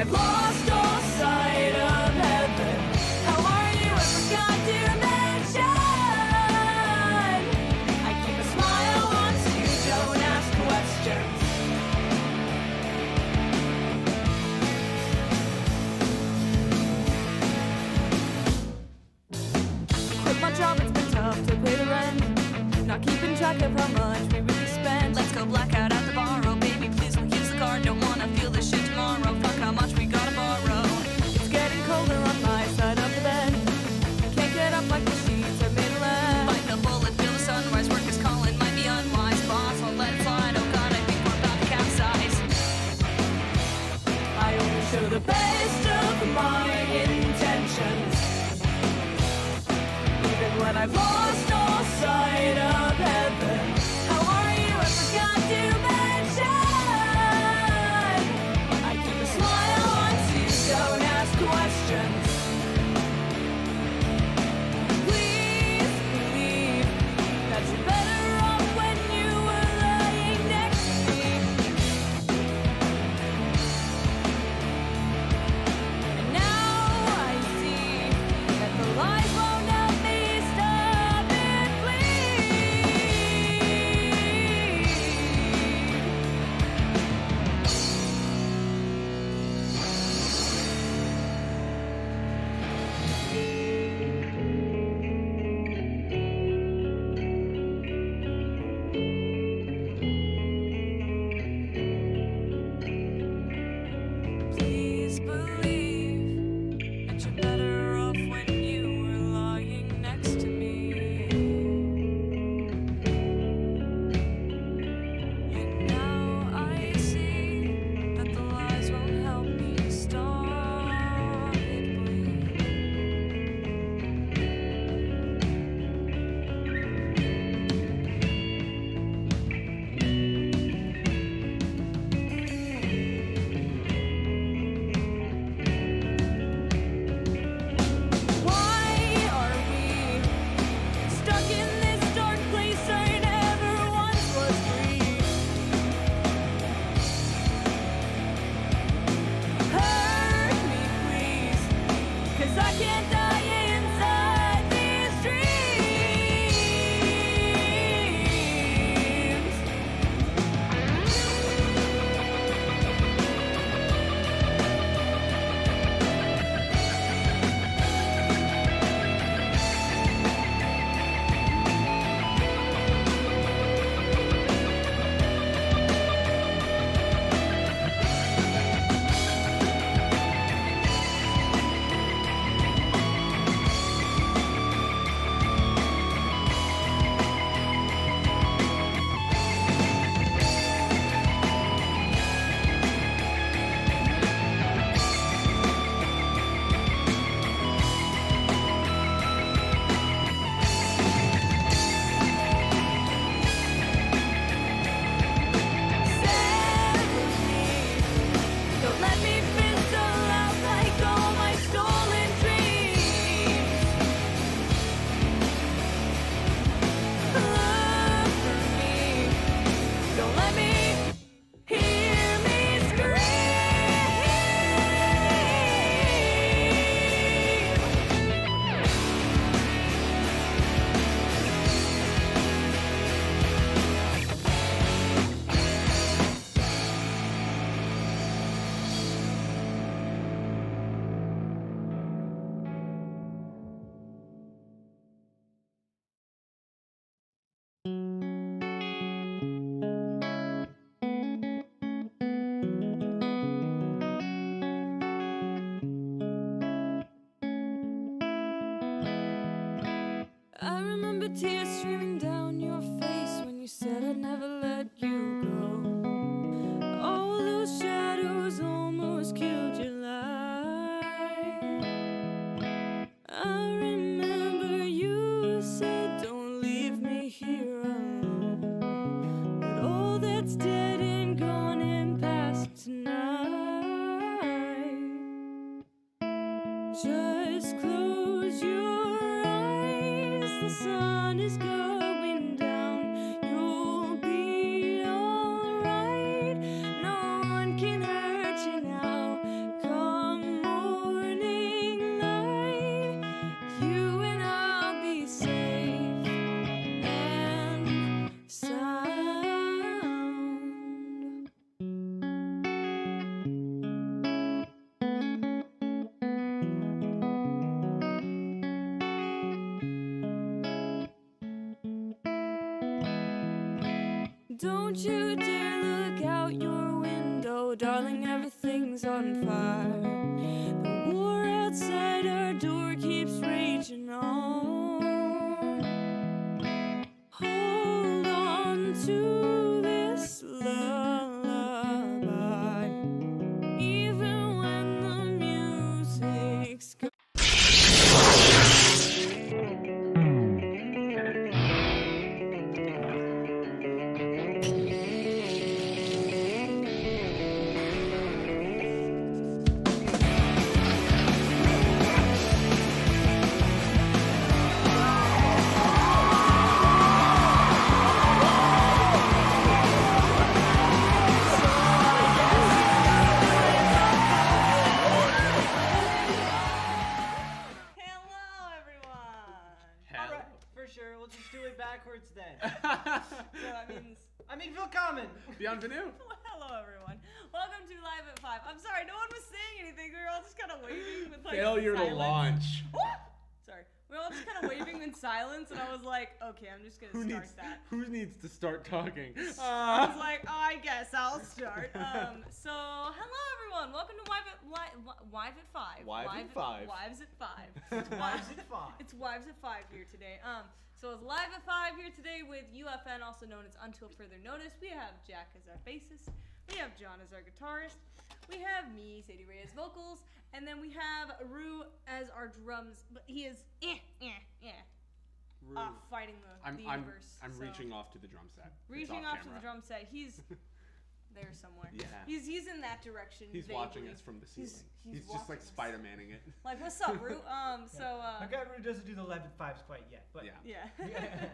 I've lost all sight of heaven. How are you? I forgot to mention I keep a smile once you don't ask questions. Quit my job, it's been tough to pay the rent. Not keeping track of how much we really spent. Let's go blackout at the bar, oh baby, please don't use the card. Don't wanna feel this shit tomorrow, fuck how much we gotta borrow. It's getting colder on my side of the bed. Can't get up like the sheets are made of lead. Bite the bullet, feel the sunrise, work is calling, might be unwise. Boss won't let it slide, oh god, I think we're about to capsize. I only show the best of my intentions, even when I've lost all sight of heaven. How are you? I forgot to mention I keep a smile once you don't ask questions. Please believe that you're better off when you were lying next to me. And now I see that the lies won't help me stop it bleed. Please believe that you're better off when you were lying next to me. And now I see that the lies won't help me stop it bleed. Why are we stuck in this dark place? I never once was free. Hurt me, please, 'cause I can't die inside these dreams. Don't let me fizzle out like all my stolen dreams. Look for me. Don't let me hear me scream. I remember tears streaming down your face when you said I'd never let you go. All those shadows almost killed your light. I remember you said, don't leave me here alone. But all that's dead and gone and past tonight. Just close your eyes, the sun is going down. You'll be alright, no one can hurt you now. Don't you dare look out your window, darling, everything's on fire. The war outside our door keeps raging on. Hold on to this lullaby, even when the music's gone. Backwards then. So I mean, willkommen. Bienvenue. Hello, everyone. Welcome to Live at 5. I'm sorry, no one was saying anything. We were all just kind of waving with like Failure silence. to launch. Sorry. We were all just kind of waving in silence, and I was like, okay, I'm just going to start that. Who needs to start talking? I was like, oh, I guess I'll start. So, hello, everyone. Welcome to Live at 5. Wives at 5. Wives at 5. It's Wives at 5. It's Wives at 5 here today. So it's Live at 5 here today with UFN, also known as Until Further Notice. We have Jack as our bassist. We have John as our guitarist. We have me, Sadie Ray, as vocals. And then we have Rue as our drums. But he is fighting the universe. I'm reaching off to the drum set. Reaching off to the drum set. He's there somewhere. Yeah. He's in that direction. He's vaguely. watching us from the ceiling. He's just like Spider-Manning it. Like, what's up, Rue? My guy really doesn't do the 11-5s quite yet, but yeah.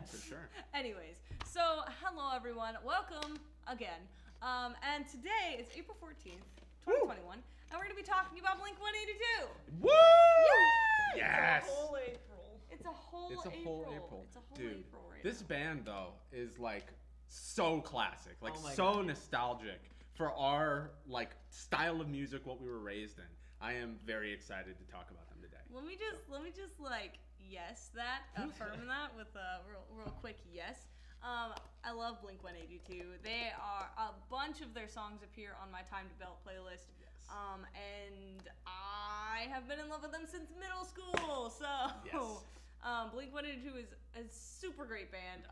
For sure. Anyways, so hello everyone, welcome again. And today is April 14th, 2021, and we're gonna be talking about Blink-182. Woo! Yay! Yes. It's a whole April. It's a whole April. Dude, April right this now. band though is like so classic, like Oh so nostalgic for our like style of music, what we were raised in. I am very excited to talk about them today. Let me just like yes that, affirm that with a real quick yes. I love Blink-182. They are a bunch of their songs appear on my Time to Belt playlist. Yes. And I have been in love with them since middle school. So, Yes. Blink-182 is a super great band.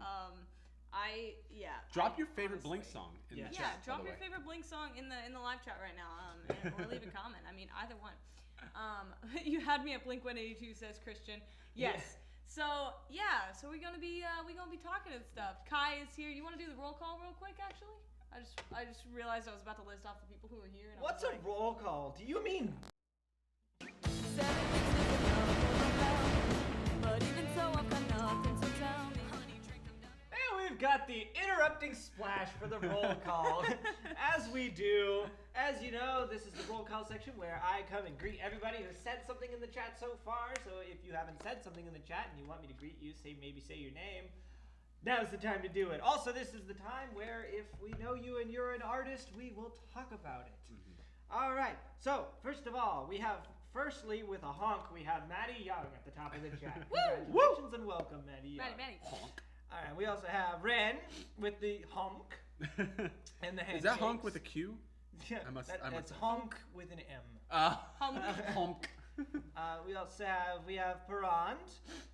Drop your favorite Blink song in the chat. Drop your favorite Blink song in the live chat right now, or leave a comment. I mean, either one. You had me at Blink-182, says Christian. Yes. Yeah. So we're gonna be talking and stuff. Kai is here. You want to do the roll call real quick? Actually, I just realized I was about to list off the people who are here. And What's a roll call? Do you mean? But even so, I've got nothing to tell me, honey, drink them down. And we've got the interrupting splash for the roll call. As we do, as you know, this is the roll call section where I come and greet everybody who said something in the chat so far. So if you haven't said something in the chat and you want me to greet you, maybe say your name, now's the time to do it. Also, this is the time where if we know you and you're an artist, we will talk about it. All right. So first of all, we have firstly with a honk, we have Maddie Young at the top of the chat. Congratulations and welcome, Maddie Young. Maddie. Honk. All right. We also have Ren with the honk and the handshakes. Is that honk with a Q? Yeah, that's honk with an M. Honk. We also have Parand,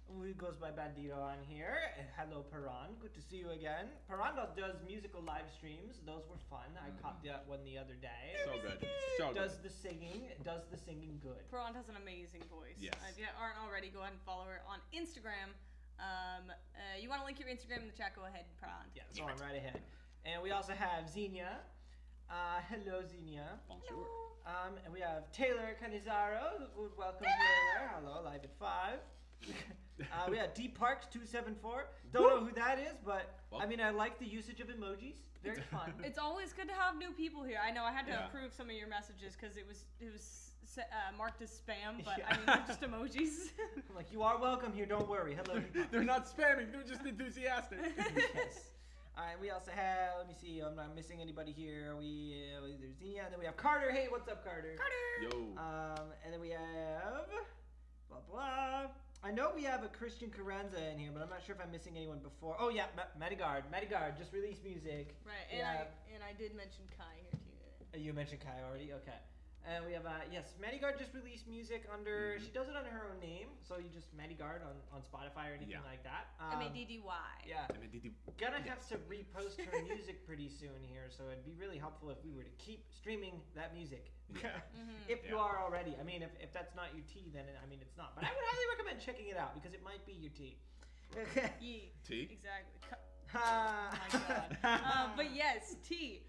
who goes by Bandito on here. Hello, Parand. Good to see you again. Parand does musical live streams. Those were fun. I caught that one the other day. So good. So Does good. the singing good. Parand has an amazing voice. Yes. If you aren't already, go ahead and follow her on Instagram. You want to link your Instagram in the chat? Go ahead, Parand. Yeah, go on right ahead. And we also have Xenia. Hello, Xenia. Bonjour. And we have Taylor Canizaro. Welcome, Taylor. Hello, live at 5. We have D Parks 274. Don't know who that is, but I mean, I like the usage of emojis. Very fun. It's always good to have new people here. I know I had to approve some of your messages because it was marked as spam, but I mean, they're just emojis. I'm like, you are welcome here. Don't worry. Hello. D Parks. They're not spamming. They're just enthusiastic. Yes. All right, we also have, let me see, I'm not missing anybody here. There's Xenia, and then we have Carter. Hey, what's up, Carter? Carter! Yo. And then we have, blah, blah. I know we have a Christian Carranza in here, but I'm not sure if I'm missing anyone before. Oh yeah, Medigard. Medigard just released music. Right, Yeah. and I did mention Kai here too. You mentioned Kai already. Okay. And we have yes, Medigard just released music under. She does it under her own name, so you just Medigard on Spotify or anything like that. Maddy. Yeah. Gonna have to repost her music pretty soon here, so it'd be really helpful if we were to keep streaming that music. If you are already. I mean, if that's not your tea, then I mean it's not. But I would highly recommend checking it out because it might be your tea. Tea? Exactly. Oh my god. But yes, T.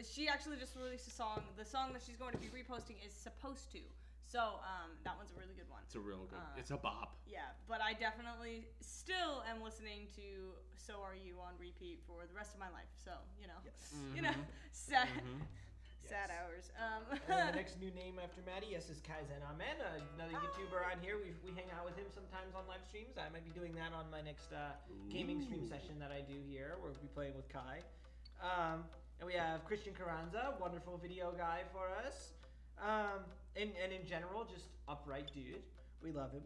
She actually just released a song. The song that she's going to be reposting is Supposed To. So that one's a really good one. It's a real good. It's a bop. Yeah, but I definitely still am listening to So Are You on repeat for the rest of my life. So you know, sad hours. And the next new name after Maddie, yes, is Kaizen Amen, another YouTuber on here. We hang out with him sometimes on live streams. I might be doing that on my next gaming stream session that I do here, where we'll be playing with Kai. And we have Christian Carranza, wonderful video guy for us. And in general, just upright dude. We love him.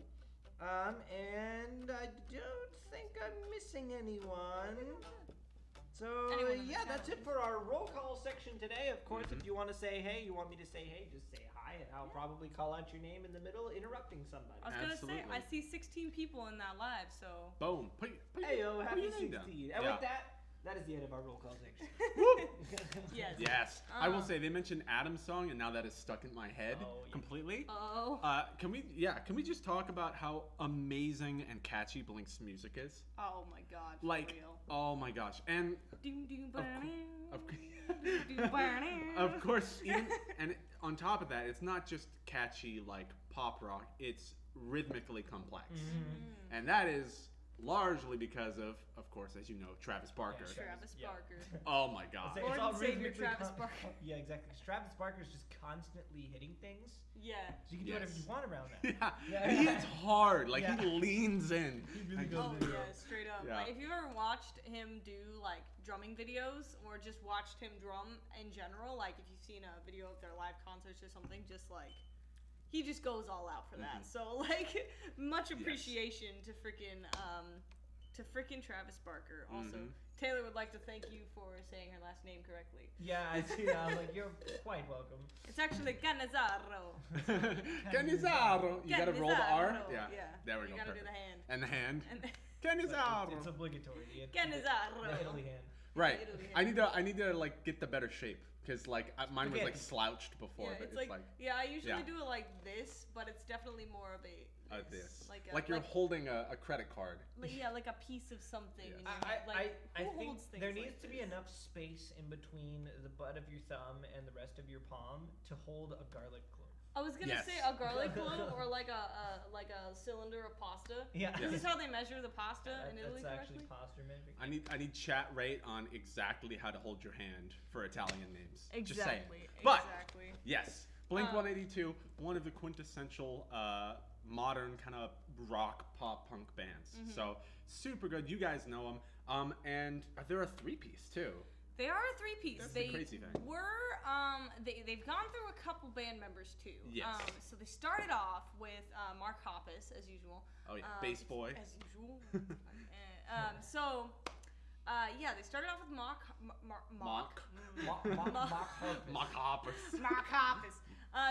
And I don't think I'm missing anyone. So yeah, that's it for our roll call section today. Of course, if you want to say hey, you want me to say hey, just say hi, and I'll probably call out your name in the middle, interrupting somebody. I was gonna say, I see 16 people in that live, so. Boom. Hey yo, happy 16. And with that is the end of our roll call section. Yes. Yes. I will say they mentioned Adam's song, and now that is stuck in my head completely. Oh. Can we just talk about how amazing and catchy Blink's music is? Oh my god. Like, for real. oh my gosh, and Of of course, even, and on top of that, it's not just catchy like pop rock; it's rhythmically complex, and that is largely because of course, as you know, Travis Barker. Travis Barker. Oh my god. It's all Savior rhythmically Travis Barker. Yeah, exactly. Travis Barker's just constantly hitting things. Yeah. So you can do whatever you want around that. Yeah. He hits hard. Like, he leans in. He really goes Oh in. yeah, straight up. Yeah. Like, if you've ever watched him do like drumming videos or just watched him drum in general, like if you've seen a video of their live concerts or something, just like he just goes all out for that. So like much appreciation to freaking Travis Barker. Also, Taylor would like to thank you for saying her last name correctly. Yeah, I see that. I was like, you're quite welcome. It's actually Canizaro. Canizaro. You gotta roll the R. Yeah. There we go. You gotta Perfect. do the hand. And the hand. And Canizaro. It's obligatory. Canizaro. The Italy hand. Right. Italy I need to like get the better shape because like mine was like slouched before, Yeah, but it's like I usually yeah. do it like this, but it's definitely more of a this. like you're holding a credit card. Like a piece of something. Yes. In your hand. Like, I who think holds things there like needs to be this? enough space in between the butt of your thumb and the rest of your palm to hold a garlic clove. I was gonna say a garlic clove or like a cylinder of pasta. Yeah. Is this how they measure the pasta in Italy That's actually correctly? pasta measuring. I need chat rate on exactly how to hold your hand for Italian names. Just saying. Exactly. But Exactly. yes, Blink-182, one of the quintessential modern kind of rock pop punk bands. So super good. You guys know them. And they're a three-piece too. They are a three-piece. That's They the crazy thing. were they've gone through a couple band members too. Yes. So they started off with Mark Hoppus as usual. Oh yeah, bass boy. As usual. They started off with Mark Hoppus. Mark Hoppus.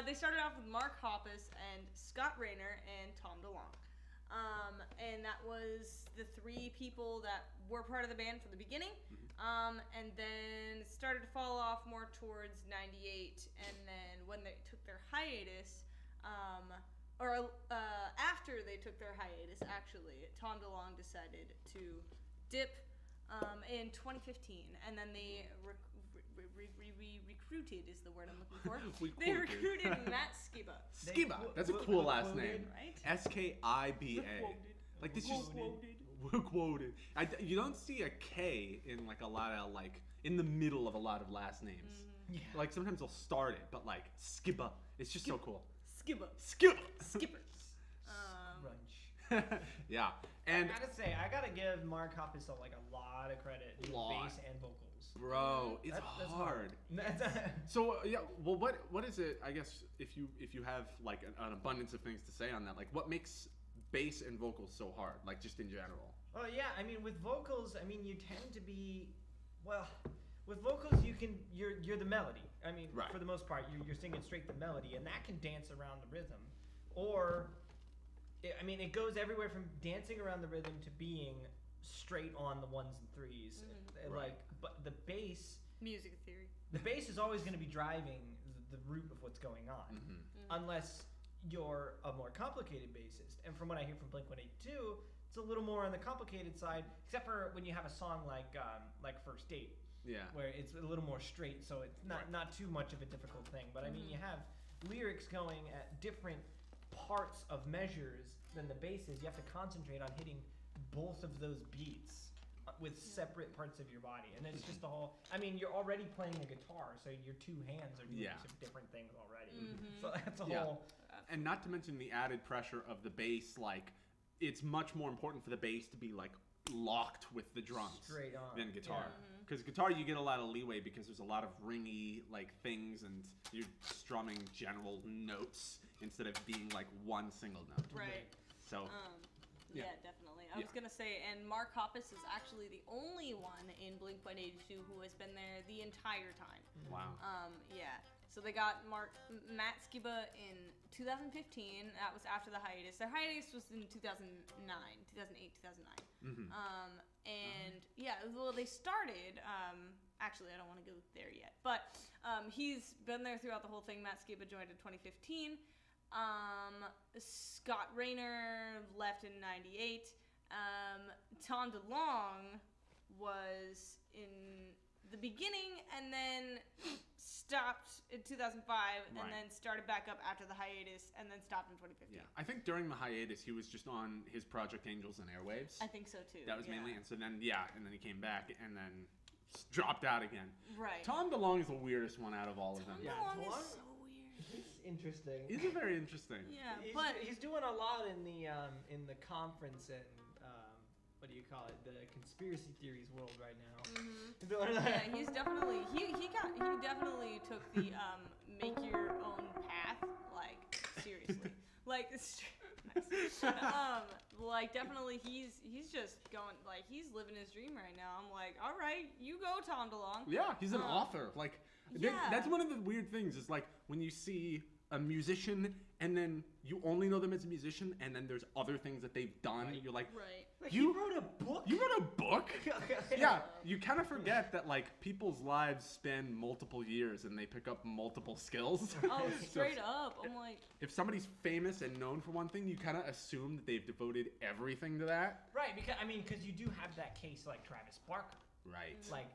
They started off with Mark Hoppus and Scott Rayner and Tom DeLonge. And that was the three people that were part of the band from the beginning. And then it started to fall off more towards 98. And then when they took their hiatus, after they took their hiatus, actually, Tom DeLonge decided to dip in 2015. And then they recruited is the word I'm looking for. They recruited Matt Skiba. Skiba. That's a cool last name. Right? Skiba. Like this is quoted. You don't see a K in like a lot of like in the middle of a lot of last names. Yeah. Like sometimes they'll start it, but like Skiba. It's just so cool. Skiba. Skippers. Brunch. Yeah. And I gotta say, I gotta give Mark Hoppus a lot of credit with bass and vocals. Bro, it's That's hard. So yeah, well, what is it? I guess if you have like an abundance of things to say on that, like what makes bass and vocals so hard, like just in general? Well, yeah, I mean, with vocals, I mean, you tend to be, well, with vocals, you're the melody. I mean, Right. for the most part, you're singing straight the melody, and that can dance around the rhythm. Or, it goes everywhere from dancing around the rhythm to being straight on the ones and threes. Right. But the bass, Music theory. the bass is always going to be driving the root of what's going on, unless you're a more complicated bassist. And from what I hear from Blink-182, it's a little more on the complicated side, except for when you have a song like First Date, where it's a little more straight, so it's not too much of a difficult thing. But I mean, you have lyrics going at different parts of measures than the basses. You have to concentrate on hitting both of those beats with separate parts of your body, and it's just the whole. I mean, you're already playing a guitar, so your two hands are doing some different things already. So that's a whole. And not to mention the added pressure of the bass, like it's much more important for the bass to be like locked with the drums Straight on. than guitar. Because guitar, you get a lot of leeway because there's a lot of ringy like things, and you're strumming general notes instead of being like one single note. Right. So. Yeah, definitely. I was gonna say, and Mark Hoppus is actually the only one in Blink-182 who has been there the entire time. Wow. Yeah. So they got Matt Skiba in 2015. That was after the hiatus. Their hiatus was in 2008, 2009. And yeah, well, they started. Actually, I don't want to go there yet, but he's been there throughout the whole thing. Matt Skiba joined in 2015. Scott Rayner left in 98. Tom DeLonge was in the beginning and then stopped in 2005 and then started back up after the hiatus and then stopped in 2015. Yeah, I think during the hiatus he was just on his Project Angels and Airwaves. I think so too. That was mainly, and so then and then he came back and then dropped out again. Right. Tom DeLonge is the weirdest one out of all of them. Tom DeLonge is so weird. It's interesting. He's very interesting. Yeah, but he's doing a lot in the conference and what do you call it? The conspiracy theories world right now. yeah, he's definitely he definitely took the make your own path, like seriously. Like nice. Like definitely he's just going, like he's living his dream right now. I'm like, all right, you go, Tom DeLonge. Yeah, he's an author. Like that's one of the weird things is like when you see a musician and then you only know them as a musician and then there's other things that they've done. You're like, like you wrote a book? You wrote a book? Yeah, you kind of forget that like people's lives span multiple years and they pick up multiple skills. Oh, straight up. I'm like, if somebody's famous and known for one thing, you kind of assume that they've devoted everything to that. Right, because you do have that case like Travis Barker. Right. Like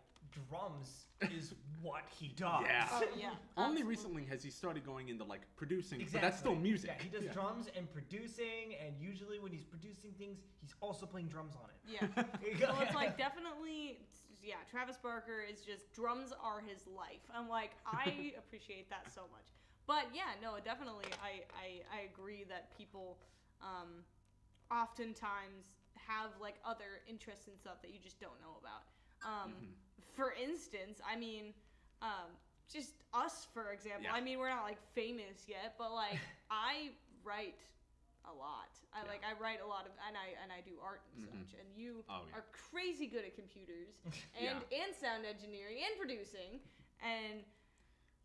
drums is what he does. Yeah. oh yeah. Only recently has he started going into like producing, Exactly. but that's still music. Yeah, he does drums and producing, and usually when he's producing things, he's also playing drums on it. Yeah. So it's like definitely, Travis Barker is just, drums are his life. I'm like, I appreciate that so much. But yeah, no, definitely, I agree that people oftentimes have like other interests and stuff that you just don't know about. For instance, I mean, just us, for example. Yeah. I mean, we're not like famous yet, but like I write a lot. I write a lot of, and I do art and such. And you are crazy good at computers and sound engineering and producing. And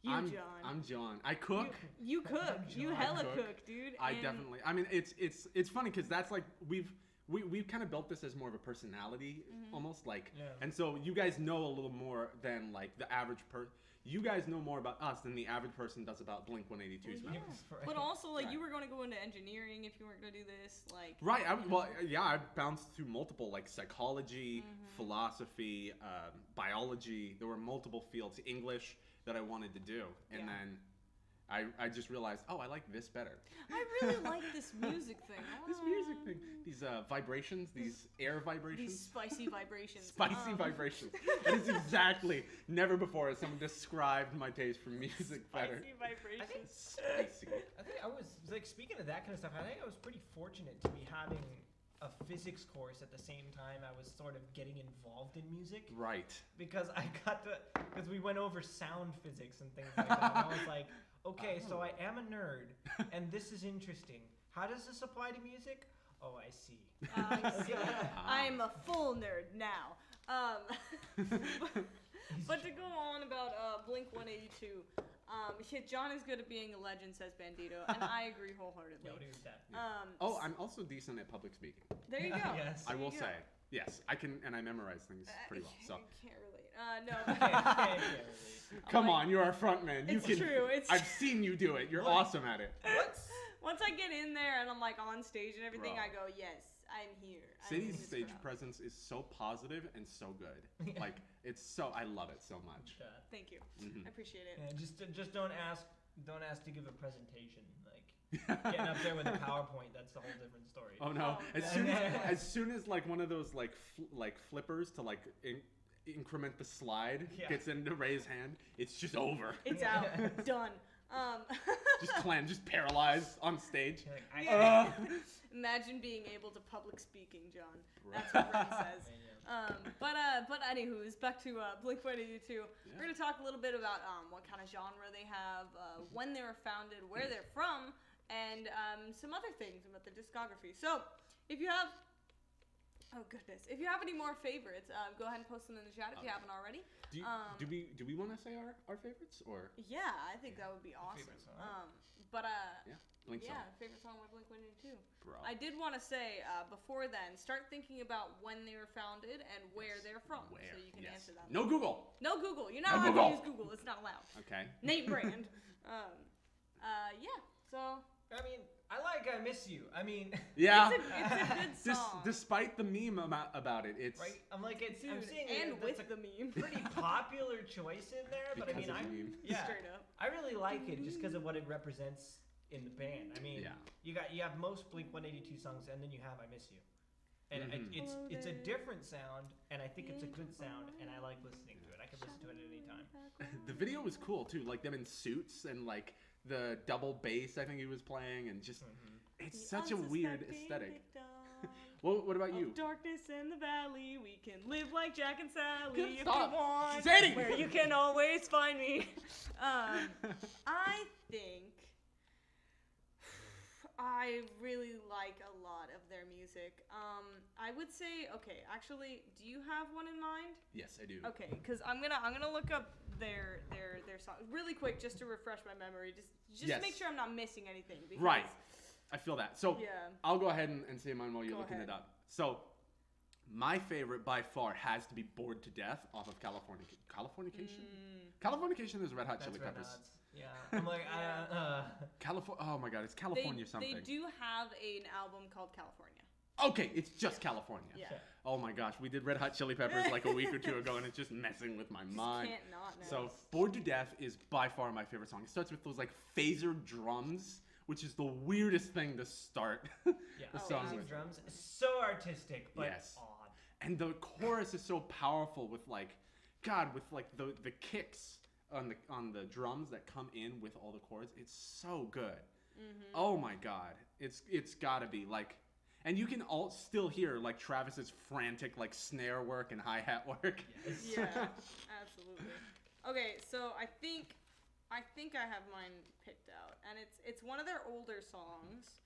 I'm John. I'm John. I cook. You cook. You hella cook, dude. I definitely. I mean, it's funny because that's like we've kind of built this as more of a personality, almost like, and so you guys know a little more than like the average person. You guys know more about us than the average person does about Blink-182's members. But also, like, you were going to go into engineering if you weren't going to do this, like. Right. I bounced through multiple, like, psychology, philosophy, biology. There were multiple fields, English, that I wanted to do, and then I just realized, I like this better. I really like this music thing. This music thing. These vibrations, these air vibrations. These spicy vibrations. Spicy vibrations. That is exactly, never before has someone described my taste for music better. Spicy vibrations. Spicy. I think I was, like, speaking of that kind of stuff, I think I was pretty fortunate to be having a physics course at the same time I was sort of getting involved in music. Right. Because because we went over sound physics and things like that, and I was like, okay, so I am a nerd, and this is interesting. How does this apply to music? Oh, I see. I'm a full nerd now. But to go on about Blink-182, John is good at being a legend, says Bandito, and I agree wholeheartedly. Yeah, what do you that? I'm also decent at public speaking. There you go. Yes. I will say. Yes, I can, and I memorize things pretty well. So. Can't relate. No. Okay. Come on, you're our front man. You It's can. true. I've seen you do it. You're awesome at it. Once I get in there and I'm like on stage and everything, Bro. I go, yes, I'm here. I'm Sadie's in this stage crowd. presence is so positive and so good. Like I love it so much. Thank you. Mhm. I appreciate it. Yeah, just don't ask to give a presentation. Like getting up there with a PowerPoint, that's a whole different story. Oh no! Oh. As soon as like one of those like flippers to like increment the slide gets into Ray's hand, it's just over. It's out. Done. Just paralyzed on stage. Yeah. Imagine being able to public speaking, John. That's what Ren says. But anywho's back to Blink-182. We're gonna talk a little bit about what kind of genre they have, when they were founded, where they're from, and some other things about their discography. So, if you have if you have any more favorites, go ahead and post them in the chat if you haven't already. Do we want to say our favorites or? Yeah, I think that would be awesome. Favorite song. Blink song. Favorite song by Blink-182. Bro. I did want to say before then, start thinking about when they were founded and where they're from, so you can answer that. No Google. No Google. You're not No allowed to Google. use Google. It's not allowed. Okay. Nate Brand. Yeah. So I mean, I like I Miss You. I mean, Yeah. it's a good song. Despite the meme about it, it's right? I'm like, Dude, I'm seeing and it, with that's the meme. a pretty popular choice in there, but I Because mean, of the meme. Straight up. I really like it just because of what it represents in the band. I mean, you have most Blink-182 songs, and then you have I Miss You, and it's a different sound, and I think it's a good sound, and I like listening to it. I can listen to it at any time. The video was cool too, like them in suits and like the double bass I think he was playing, and just it's such a weird aesthetic. Well, what about you? Of darkness in the valley, we can live like Jack and Sally Good, if stop. you want. Sadie! Where you can always find me. I think I really like a lot of their music. I would say, okay, actually, do you have one in mind? Yes, I do. Okay, because I'm gonna look up their song really quick just to refresh my memory, just Yes. to make sure I'm not missing anything. Because, Right. I feel that. So Yeah. I'll go ahead and say mine while you're Go looking ahead. it up. So my favorite by far has to be Bored to Death off of Californication. Californication is Red Hot Chili That's Red Peppers. Hots. Yeah, I'm like, Oh my god, it's California something. They do have an album called California. Okay, it's just California. Yeah. Okay. Oh my gosh, we did Red Hot Chili Peppers like a week or two ago, and it's just messing with my mind. Can't not know. So, Bored to Death is by far my favorite song. It starts with those like phaser drums, which is the weirdest thing to start yeah, the song amazing with. drums, so artistic, but Yes. odd. And the chorus is so powerful with like, God, with like the kicks on the drums that come in with all the chords. It's so good. Oh my God, it's gotta be like. And you can all still hear like Travis's frantic like snare work and hi-hat work. Yes. Yeah, absolutely. Okay, so I think I have mine picked out, and it's one of their older songs.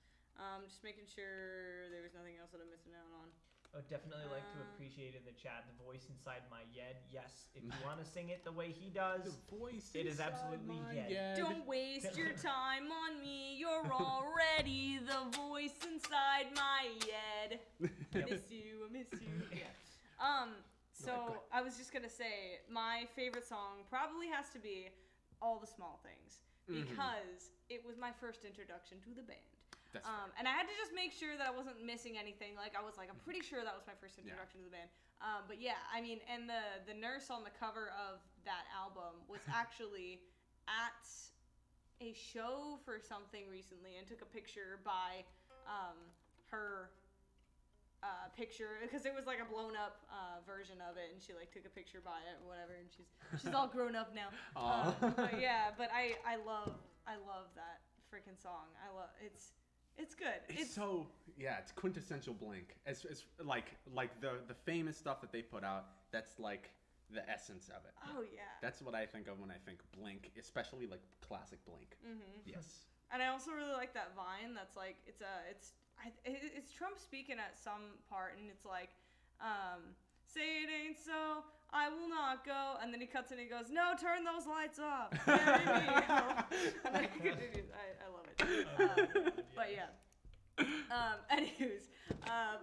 Just making sure there was nothing else that I'm missing out on. I would definitely like to appreciate in the chat the voice inside my head. Yes, if you want to sing it the way he does, The voice it is inside absolutely my Yed. head. Don't waste your time on me. You're already the voice inside my head. Yep. I miss you. Yeah. So I was just gonna say my favorite song probably has to be "All the Small Things" because it was my first introduction to the band. That's And I had to just make sure that I wasn't missing anything. Like I'm pretty sure that was my first introduction to the band. But yeah, I mean, and the nurse on the cover of that album was actually at a show for something recently and took a picture by her picture because it was like a blown up version of it, and she like took a picture by it or whatever, and she's all grown up now. But yeah, but I love that freaking song. It's good. It's quintessential Blink. It's like the famous stuff that they put out. That's like the essence of it. Oh yeah. That's what I think of when I think Blink, especially like classic Blink. Yes. And I also really like that Vine. That's like it's Trump speaking at some part, and it's like, say it ain't so, I will not go. And then he cuts in and he goes, no, turn those lights off. Marry me. And then he continues. I love it. But yeah. Anyways,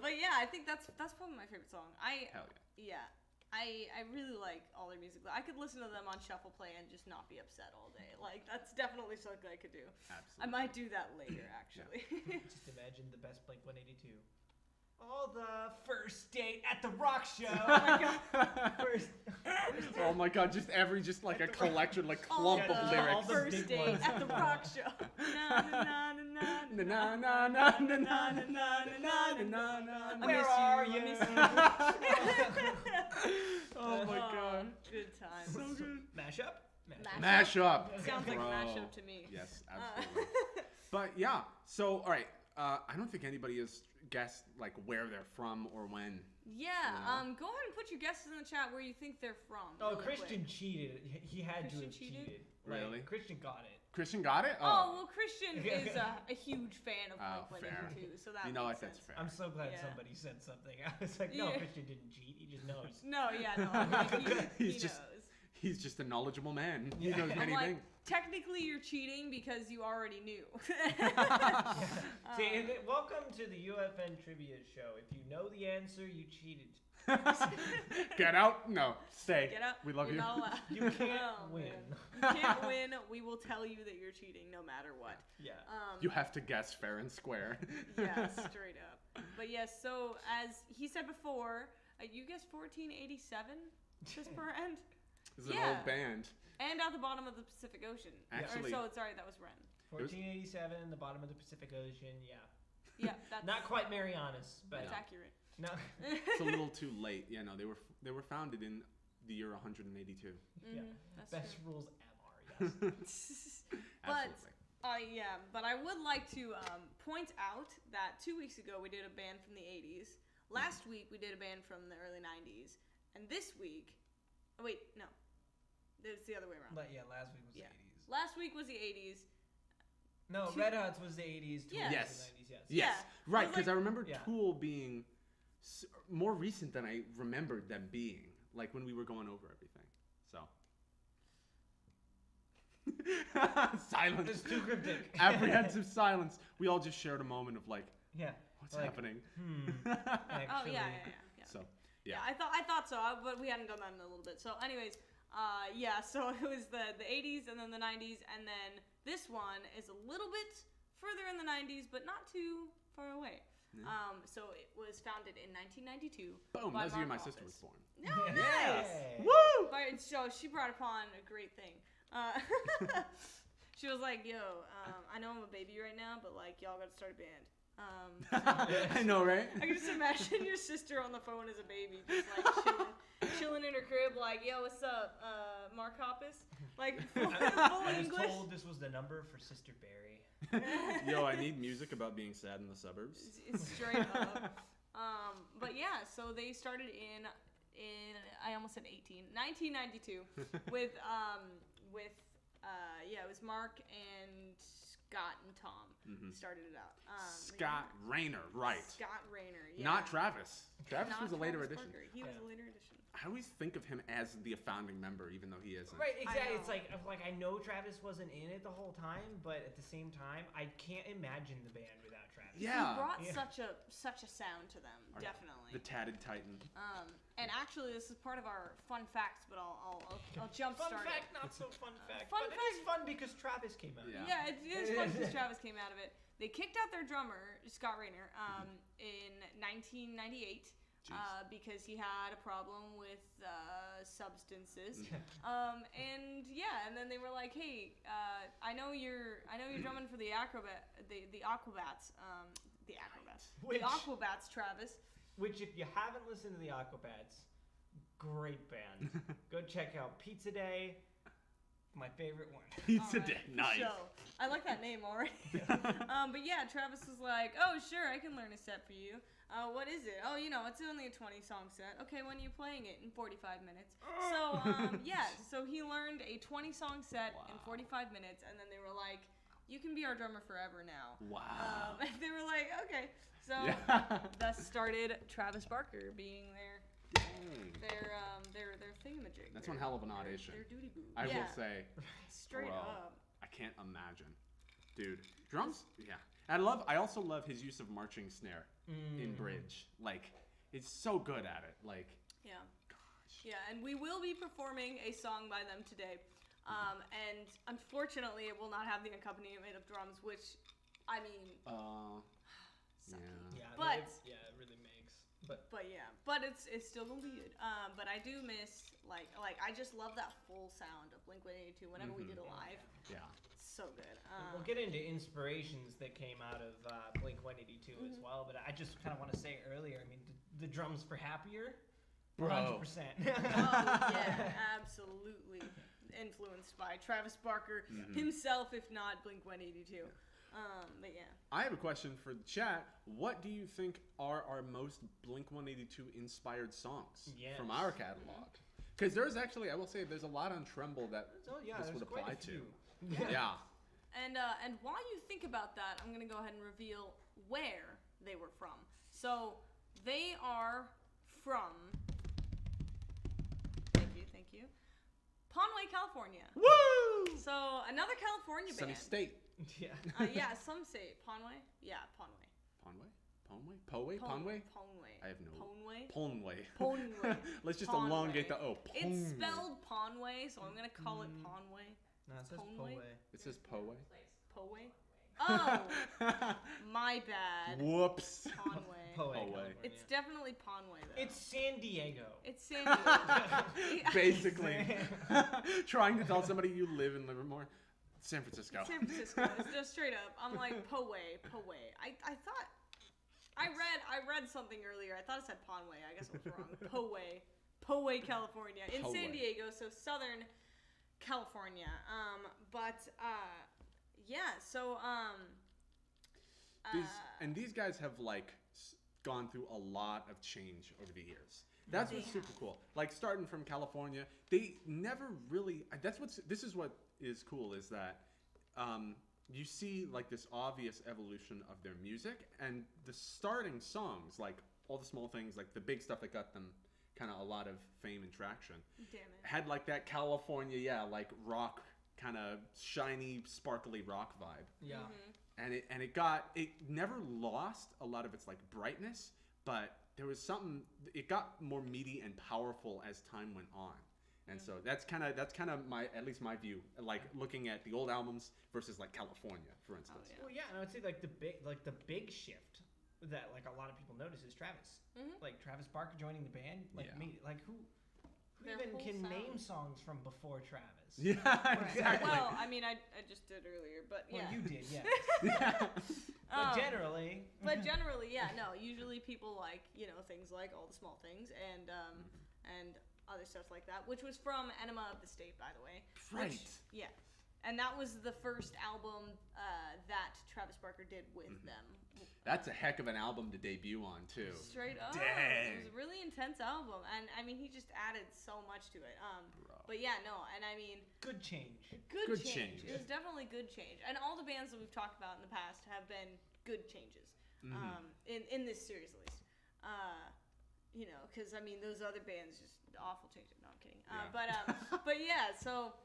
but yeah, I think that's probably my favorite song. Hell yeah. I really like all their music. I could listen to them on shuffle play and just not be upset all day. Like, that's definitely something I could do. Absolutely. I might do that later, actually. Just imagine the best Blink-182. Oh, the first date at the rock show. Oh my god. First Oh my god, just like a collection, like clump Yeah, of all lyrics. the First big date ones. at the rock show. Na na na na Na na na na na na na na na na. I Where miss are you. you? I miss you. Oh my god. Good times. So good. Mash up. Mash up. Sounds like a Bro. mashup to me. Yes, absolutely. But yeah, so all right. I don't think anybody has guessed like where they're from or when. Yeah. Go ahead and put your guesses in the chat where you think they're from. Oh, really Christian quick. cheated. He had to Christian have cheated? cheated. Really? Like, Christian got it. Christian got it? Oh, well, Christian is a huge fan of Oh, Blink-182, so that You know makes what? That's sense. fair. I'm so glad Yeah. somebody said something. I was like, no, Yeah. Christian didn't cheat. He just knows. No, yeah, no. I mean, he He's just- knows. He's just a knowledgeable man. He Yeah. knows I'm many Like, things. technically, you're cheating because you already knew. See, welcome to the UFN trivia show. If you know the answer, you cheated. Get out? No, stay. Get out. We love You're you. not allowed. You can't Oh, win. man. You can't win. We will tell you that you're cheating no matter what. Yeah. You have to guess fair and square. Yeah, straight up. But yes, so as he said before, you guessed 1487 just per end. It's an Yeah. old band. And at the bottom of the Pacific Ocean. Actually- Or, so, sorry, that was Ren. 1487, the bottom of the Pacific Ocean. Yeah. Yeah, that's, Not quite Marianas, but that's accurate. no. It's a little too late. Yeah, no, they were founded in the year 182. Yeah. That's Best true. rules ever. Yes. Absolutely. Yeah, but I would like to point out that 2 weeks ago we did a band from the 80s. Last week we did a band from the early 90s. And this week, oh wait, no. It's the other way around. But yeah, last week was Yeah. the 80s. Last week was the 80s. No, Two- Red Hots was the 80s. Tool Yeah. was Yes. the 90s. Yes. Yes. Yeah. Right, I was because I like- remember Yeah. Tool being more recent than I remembered them being, like when we were going over everything. So. Silence. It's too cryptic. Apprehensive silence. We all just shared a moment of like, Yeah. what's Like, happening? Oh Actually. yeah. So, Yeah, yeah. I thought so, but we hadn't done that in a little bit. So, anyways, yeah. So it was the 80s and then the 90s, and then this one is a little bit further in the 90s, but not too far away. Yeah. So it was founded in 1992. Boom, by that's the year my Mark sister was Hoppus. born. Oh, nice. Yay. Woo! But so she brought upon a great thing. She was like, "Yo, I know I'm a baby right now, but like y'all got to start a band." I know, right? I can just imagine your sister on the phone as a baby, just like chilling in her crib, like, "Yo, what's up, Mark Hoppus?" Like full I was English. told this was the number for Sister Barry. Yo, I need music about being sad in the suburbs. It's straight up. But yeah, so they started in I almost said 1992 with yeah, it was Mark and Scott and Tom started it out. Scott Rayner, right. Scott Rayner, yeah. Not Travis. Travis Not was a later Travis addition. Barker. He was Yeah. a later addition. I always think of him as the founding member, even though he isn't. Right, exactly. know. It's like I know Travis wasn't in it the whole time, but at the same time, I can't imagine the band without Travis. Yeah. He brought Yeah. such a sound to them, definitely. The tatted titan. And actually, this is part of our fun facts, but I'll jump Fun start fact, it. not so fun fact. Fun but it is fun because Travis came out. Yeah. Yeah, it is fun because Travis came out of it. They kicked out their drummer, Scott Rayner, in 1998 because he had a problem with substances. And yeah, and then they were like, "Hey, I know you're drumming for the Aquabats, the Aquabats, Which- the Aquabats, Travis." Which, if you haven't listened to the Aquabats, great band. Go check out Pizza Day, my favorite one. Pizza Alright, Day. for Nice. sure. I like that name already. But yeah, Travis was like, "Oh, sure, I can learn a set for you. What is it? Oh, it's only a 20-song set. Okay, when are you playing it? In 45 minutes. So, yeah, so he learned a 20-song set in 45 minutes, and then they were like, you can be our drummer forever now. Wow. And they were like, okay. So thus started Travis Barker being their thingamajig. That's one hell of an audition. Their duty boo. I will say, straight bro, up. I can't imagine, dude. Drums, yeah. I also love his use of marching snare in bridge. Like, it's so good at it. Like, yeah. Yeah, and we will be performing a song by them today. And unfortunately, it will not have the accompaniment of drums, which, I mean, Yeah, but it really makes. But it's still gonna be good. But I do miss like I just love that full sound of Blink-182 whenever we did a live. Yeah. So good. We'll get into inspirations that came out of Blink-182 as well, but I just kind of want to say earlier, I mean, the drums for Happier, 100%. Oh yeah, absolutely influenced by Travis Barker himself, if not Blink-182. But yeah. I have a question for the chat. What do you think are our most Blink-182 inspired songs from our catalog? Because there's actually, I will say, there's a lot on Tremble that this would apply to. Yeah. And while you think about that, I'm gonna go ahead and reveal where they were from. So they are from. Thank you. Conway, California. Woo! So another California Sunny band. State. Yeah. Yeah, some say Conway. Yeah, Conway. Conway? Conway. I have no. Conway. Conway. Let's just Conway. elongate the O. It's spelled Conway, so I'm gonna call it Conway. No, it says Conway? Poe. It says Poway. Poway? Oh, my bad. Whoops. Conway. Poe. It's definitely Conway though. It's San Diego. It's San Diego. Basically. Trying to tell somebody you live in Livermore. San Francisco. San Francisco. It's just straight up. I'm like Poway. I thought I read something earlier. I thought it said Conway. I guess I was wrong. Poway, California. In San Diego, so Southern California. These guys have like gone through a lot of change over the years. That's what's super cool. Like starting from California, they never really. This is what is cool is that you see like this obvious evolution of their music and the starting songs, like all the small things, like the big stuff that got them kind of a lot of fame and traction. Damn it. Had like that California, like rock kind of shiny, sparkly rock vibe. Yeah. And it never lost a lot of its like brightness, but there was something. It got more meaty and powerful as time went on, and so that's kind of at least my view. Like looking at the old albums versus like California, for instance. Well, yeah, and I would say like the big shift that like a lot of people notice is Travis. Like Travis Barker joining the band. Who even can name songs from before Travis? Yeah, exactly. Well, I mean, I just did earlier, but yeah. Well, you did, yes. Yeah. But generally, yeah, no. Usually people like, things like All the Small Things and other stuff like that, which was from Enema of the State, by the way. Right. Yeah. And that was the first album that Travis Barker did with them. That's a heck of an album to debut on, too. Straight up. Dang. It was a really intense album. And, I mean, he just added so much to it. But, yeah, no. And, I mean... Good change. Good change. It was definitely good change. And all the bands that we've talked about in the past have been good changes. In this series, at least. Because, I mean, those other bands just awful changes. No, I'm kidding. But, yeah, so...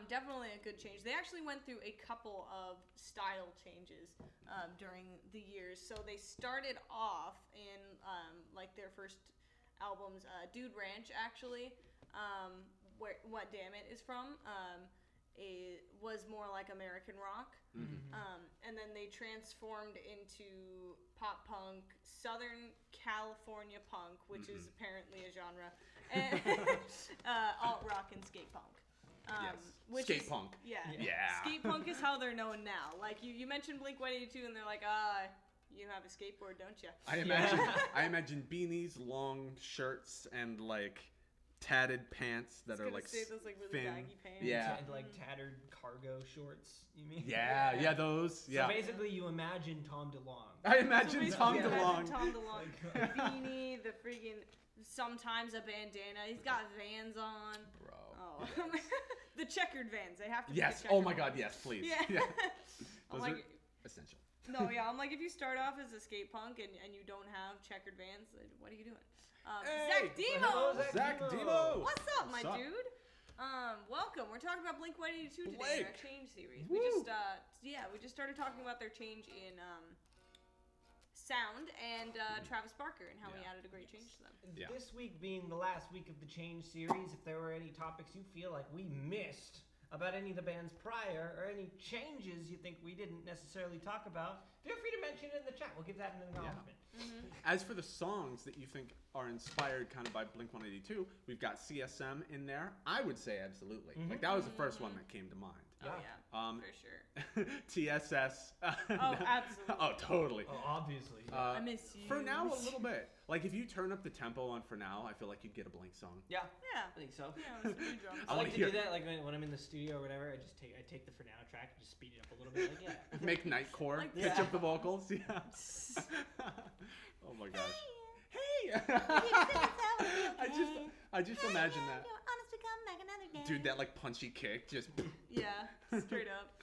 definitely a good change. They actually went through a couple of style changes during the years. So they started off in like their first albums, Dude Ranch actually, where What Damn It is from. It was more like American rock, and then they transformed into pop punk, Southern California punk, which is apparently a genre, and alt rock and skate punk. Skate punk. Yeah. Yeah. Skate punk is how they're known now. Like you mentioned Blink-182 and they're like, you have a skateboard, don't you? I imagine beanies, long shirts, and like tatted pants that are like those like really thin. baggy pants. Yeah. And like tattered cargo shorts, you mean? Yeah, those. Yeah. So basically you imagine Tom DeLonge. I imagine Tom DeLonge. Tom DeLonge. The beanie, the freaking, sometimes a bandana. He's got Vans on. Bro. Oh, the checkered Vans. They have to. Yes. Be the Oh my checkered God. Yes, please. Yeah. I'm Those like, are essential. no, yeah. I'm like, if you start off as a skate punk and you don't have checkered Vans, what are you doing? Hey! Zach Demo. Hello, Zach Demo. What's up, my What's up? dude? Welcome. We're talking about Blink-182 today, Blake. our change series. Woo. We just started talking about their change in sound and Travis Barker and how he Yeah. added a great change to them. Yeah. This week being the last week of the Change series, if there were any topics you feel like we missed about any of the bands prior, or any changes you think we didn't necessarily talk about, feel free to mention it in the chat. We'll give that an acknowledgement. As for the songs that you think are inspired kind of by Blink-182, we've got CSM in there. I would say absolutely. Like that was the first one that came to mind. Oh yeah, for sure. TSS. Oh, absolutely. Oh, totally. Oh, obviously. I miss you. For now, a little bit. Like if you turn up the tempo on For Now, I feel like you'd get a Blink song. Yeah, Yeah. I think so. Yeah, with some new drums. I I like wanna to hear do that, like when I'm in the studio or whatever. I take the For Now track and just speed it up a little bit. Like, yeah. Make Nightcore Like- pitch Yeah. up the vocals. Yeah. Oh my gosh. Hey. I just imagine that. Dude, that like punchy kick just. Yeah, straight up.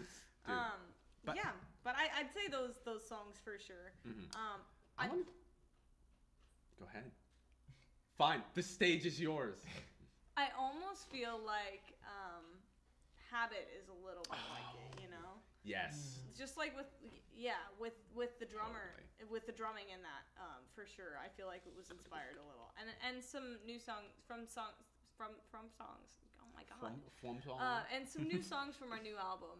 but- Yeah, but I'd say those songs for sure. I want. Go ahead. Fine. The stage is yours. I almost feel like Habit is a little bit like it, you know? Yes. Just like with the drummer, with the drumming in that, for sure. I feel like it was inspired a little. And some new songs from songs. Oh my god. From song. And some new songs from our new album.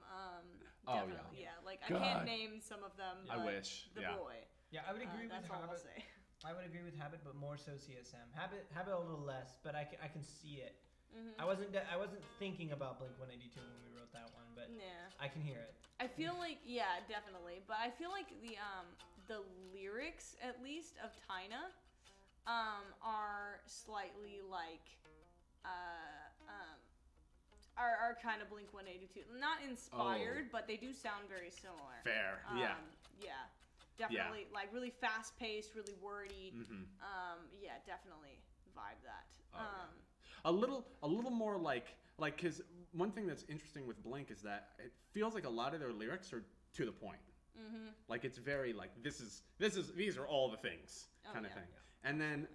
Oh, yeah. Definitely, yeah. Like I God. can't name some of them. I but wish, The yeah. Boy. Yeah, I would agree with That's all I'll Habit. say. I would agree with Habit, but more so CSM. Habit a little less, but I can see it. Mm-hmm. I wasn't thinking about Blink-182 when we wrote that one, but Yeah. I can hear it. I feel like definitely, but I feel like the lyrics at least of Tyna are slightly like are kind of Blink-182. Not inspired, but they do sound very similar. Fair. Yeah. Yeah. Definitely like really fast paced, really wordy. Mhm. Yeah, definitely vibe that. Oh, yeah. A little more like because one thing that's interesting with Blink is that it feels like a lot of their lyrics are to the point. Mm-hmm. Like it's very like these are all the things kind of yeah. thing. And then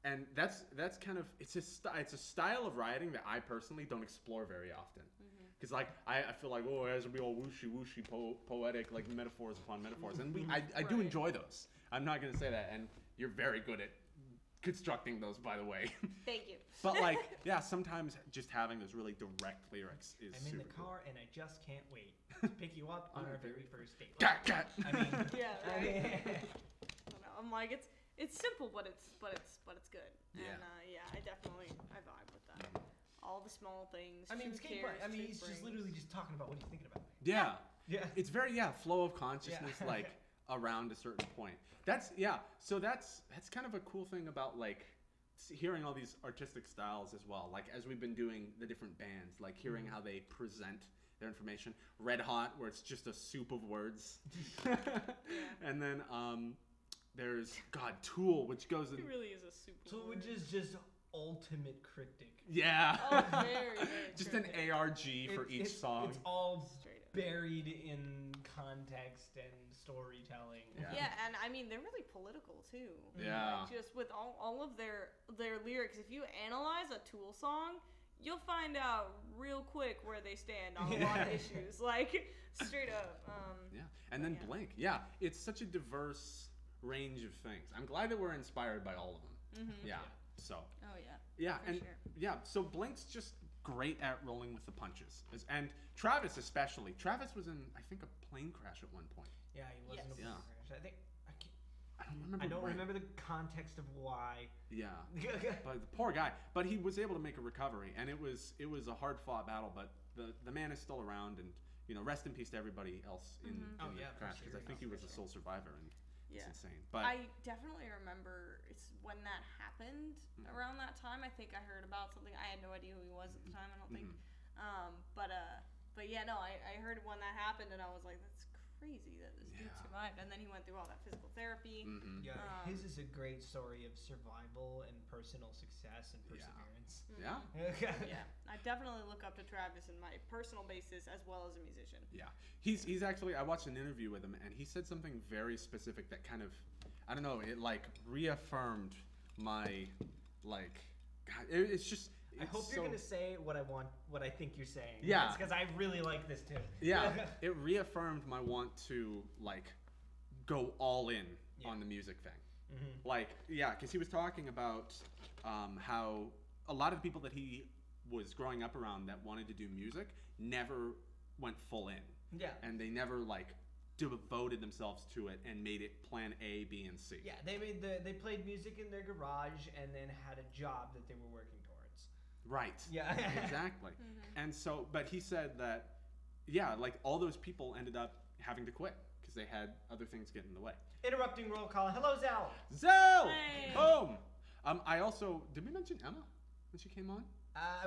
and that's kind of it's a style of writing that I personally don't explore very often. Because like I feel like it has to be all whooshy poetic like metaphors upon metaphors, and I do Right. enjoy those. I'm not gonna say that, and you're very good at constructing those, by the way. Thank you. But like, yeah, sometimes just having those really direct lyrics is I'm in super the car and I just can't wait to pick you up on our very first date. Cool. Cat. I mean, Yeah, I right. mean, I don't know. I'm like it's simple, but it's good. Yeah. And I definitely I vibe with that. All the small things. I mean, Who skate cares, park. I mean, Trip he's just brings. literally just talking about what he's thinking about. Yeah. Yeah. It's very flow of consciousness like around a certain point. So that's kind of a cool thing about like hearing all these artistic styles as well. Like as we've been doing the different bands, like hearing how they present their information. Red Hot, where it's just a soup of words. And then there's Tool, which goes in It really is a super. So which is just ultimate cryptic. yeah. Oh, very, very Just an cryptic. ARG for each It's song. all Straight up. buried in context and storytelling. Yeah, and I mean they're really political too. Yeah. Like, just with all of their lyrics, if you analyze a Tool song, you'll find out real quick where they stand on a lot of issues. Like straight up. Yeah, and then yeah. Blink. Yeah, it's such a diverse range of things. I'm glad that we're inspired by all of them. Mm-hmm. Yeah. So. Oh yeah. Yeah, For and sure. so Blink's just great at rolling with the punches, and Travis especially. Travis was in I think a plane crash at one point. Yeah, he was in a Yes. plane Yeah. crash. I think I don't I remember. don't remember the context of why. Yeah, but the poor guy. But he was able to make a recovery, and it was a hard fought battle. But the man is still around, and rest in peace to everybody else in Oh, the yeah, for crash because sure. I think he was the sole survivor, and Yeah. it's insane. But I definitely remember it's when that happened around that time. I think I heard about something. I had no idea who he was at the time. I don't think. But yeah, no, I heard when that happened, and I was like, that's crazy that this dude survived. And then he went through all that physical therapy. Yeah, his is a great story of survival and personal success and perseverance. Yeah. Yeah, I definitely look up to Travis in my personal basis as well as a musician. Yeah. He's actually, I watched an interview with him, and he said something very specific that kind of, I don't know, it like reaffirmed my, like, God, it's just. I hope you're gonna say what I think you're saying. Yeah. Because I really like this too. Yeah. It reaffirmed my want to, like, go all in on the music thing. Like, yeah, because he was talking about how a lot of the people that he was growing up around that wanted to do music never went full in. Yeah. And they never, like, devoted themselves to it and made it plan A, B, and C. Yeah, they played music in their garage and then had a job that they were working towards. Right. Yeah. Exactly. And so, but he said that, yeah, like all those people ended up having to quit because they had other things get in the way. Interrupting roll call. Hello, Zell. Zell! Hey. Boom! I also, did we mention Emma when she came on?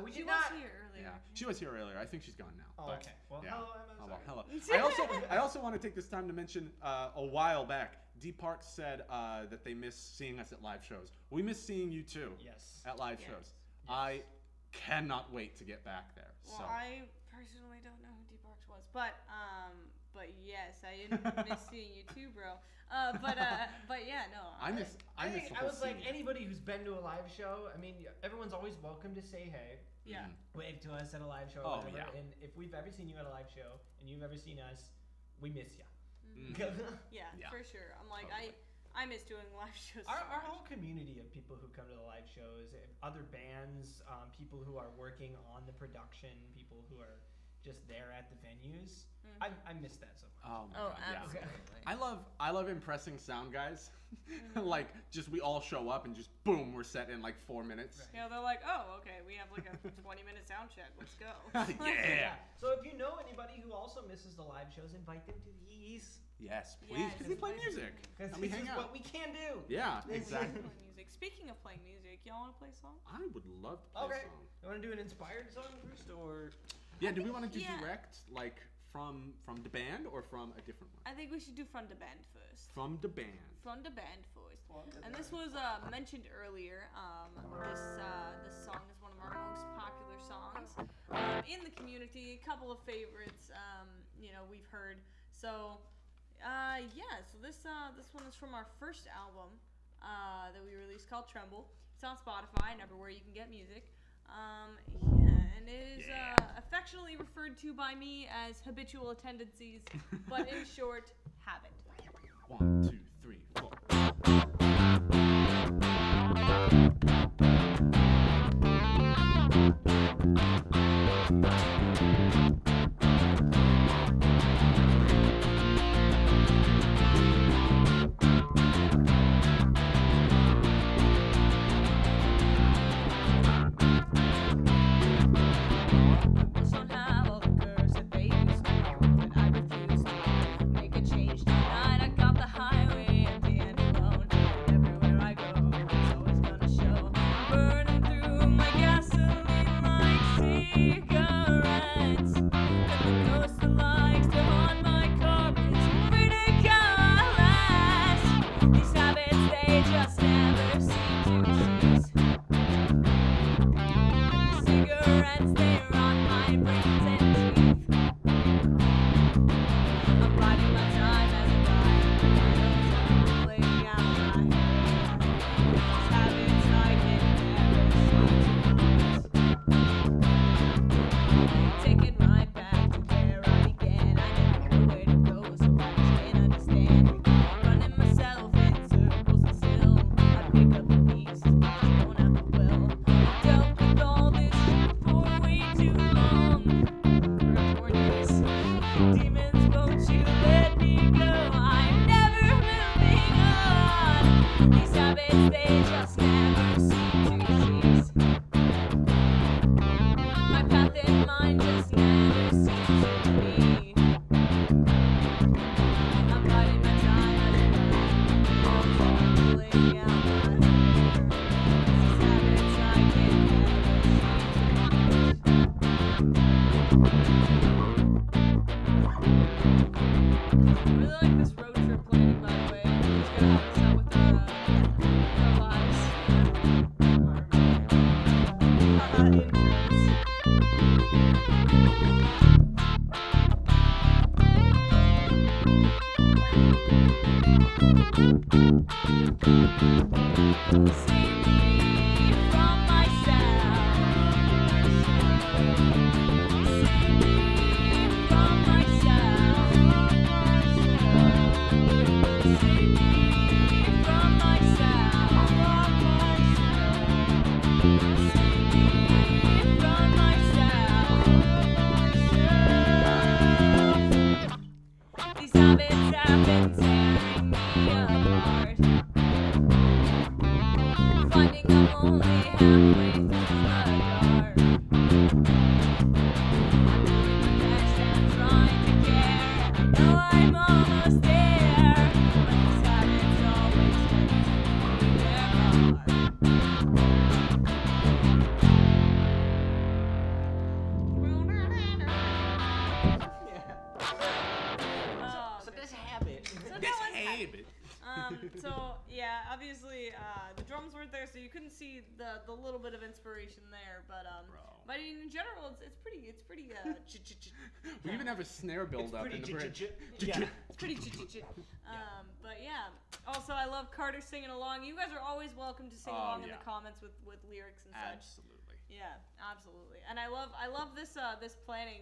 We She did was not. here earlier. Yeah, she was here earlier. I think she's gone now. Oh, but, okay. Well, yeah. hello, Emma. Oh, well, Sorry. hello. I also want to take this time to mention a while back, D Park said that they miss seeing us at live shows. We miss seeing you too. Yes. At live shows. I cannot wait to get back there. Well, So. I personally don't know who D-Parks was, but yes, I didn't miss seeing you too, bro. But yeah, no. I miss the whole was like scene. anybody who's been to a live show. I mean, everyone's always welcome to say hey. Yeah. Wave to us at a live show. Oh, or whatever. yeah. And if we've ever seen you at a live show and you've ever seen us, we miss you. Yeah, Yeah. for sure. I'm like, Totally. I miss doing live shows. Our so much. whole community of people who come to the live shows, other bands, people who are working on the production, people who are just there at the venues. I miss that so much. Oh my Oh, god, yeah. absolutely. I love impressing sound guys. Like just we all show up and just boom, we're set in like 4 minutes. Right. Yeah, they're like, oh, okay, we have like a 20-minute sound check. Let's go. Yeah. So if you know anybody who also misses the live shows, invite them to these. Yes, please. Yes, Because we play please. music. Because And we this hang is out. what we can do. Yeah, This is- exactly. Playing music. Speaking of playing music, y'all want to play a song? I would love to play Okay. a song. You want to do an inspired song first, or? Yeah, do we want to do yeah. direct, like from the band or from a different one? I think we should do From the Band first. From the band. From the Band first. And this was mentioned earlier. This song is one of our most popular songs in the community. A couple of favorites, we've heard. So, so this one is from our first album that we released called Tremble. It's on Spotify and everywhere you can get music. And it is affectionately referred to by me as habitual tendencies, but in short, habit. 1, 2, 3, 4. Don't have all the curves that they used to, but I refuse to make a change tonight. I got the highway empty and alone. Everywhere I go, it's always gonna show. Burning through my gasoline like cigarettes. And the ghost that likes to haunt my car is free to coalesce. These habits, they just never seem to cease. Cigarettes, they rot my brains and teeth. I'm biding my time as a ride. Laying out my hair. These habits I can never seem to lose. Take it right back to where I began. I didn't know where to go, so I just can't understand. Running myself in circles and still I pick up the pieces, but I don't have the will. Dealt with all this shit for way too long. Recordings, demons, won't you let me go? I'm never moving on. These habits, they just never seem to cease. My path in mind just never seems to be. I'm biding my time as I'm laying out my hair. These habits I can never seem to lose. really like this road trip planning, by the way. It's gonna help us out with our lives. Save me from myself. Save me from myself. Save me from myself. Save me from myself. These habits have been tearing me apart. Finding I'm only halfway through the dark. I'm doing my best and trying to care. I know I'm almost there, but these habits always get me their So this habit. So yeah, obviously the drums weren't there, so you couldn't see the little bit of inspiration there. But but in general, it's pretty. We even have a snare build up in the bridge. Yeah. It's pretty. But yeah. Also, I love Carter singing along. You guys are always welcome to sing along in the comments with lyrics and such. Absolutely. Yeah, absolutely. And I love this this planning.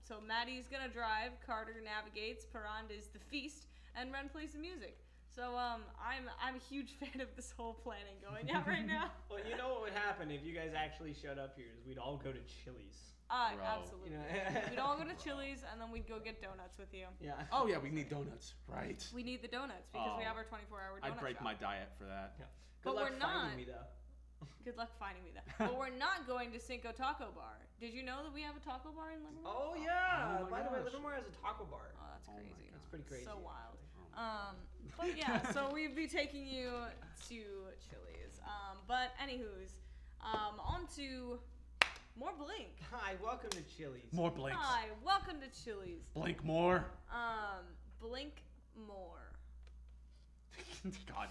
So Maddie's gonna drive, Carter navigates, Parand is the feast, and Ren plays the music. So I'm a huge fan of this whole planning going out right now. Well, you know what would happen if you guys actually showed up here is we'd all go to Chili's. Absolutely. You know? We'd all go to Chili's and then we'd go get donuts with you. Yeah. Oh yeah, we need donuts, right? We need the donuts because we have our 24-hour donut I'd break shop. my diet for that. Yeah. But Good luck we're not. finding me though. Good luck finding me there. But we're not going to Cinco Taco Bar. Did you know that we have a taco bar in Livermore? Oh yeah. Oh my By the way, gosh. Livermore has a taco bar. Oh, that's Oh my crazy. God. It's pretty crazy. So wild. Oh But yeah, so we'd be taking you to Chili's. But anywho's, on to more Blink. Hi, welcome to Chili's. More blinks. Hi, welcome to Chili's. Blink more. Blink more. God.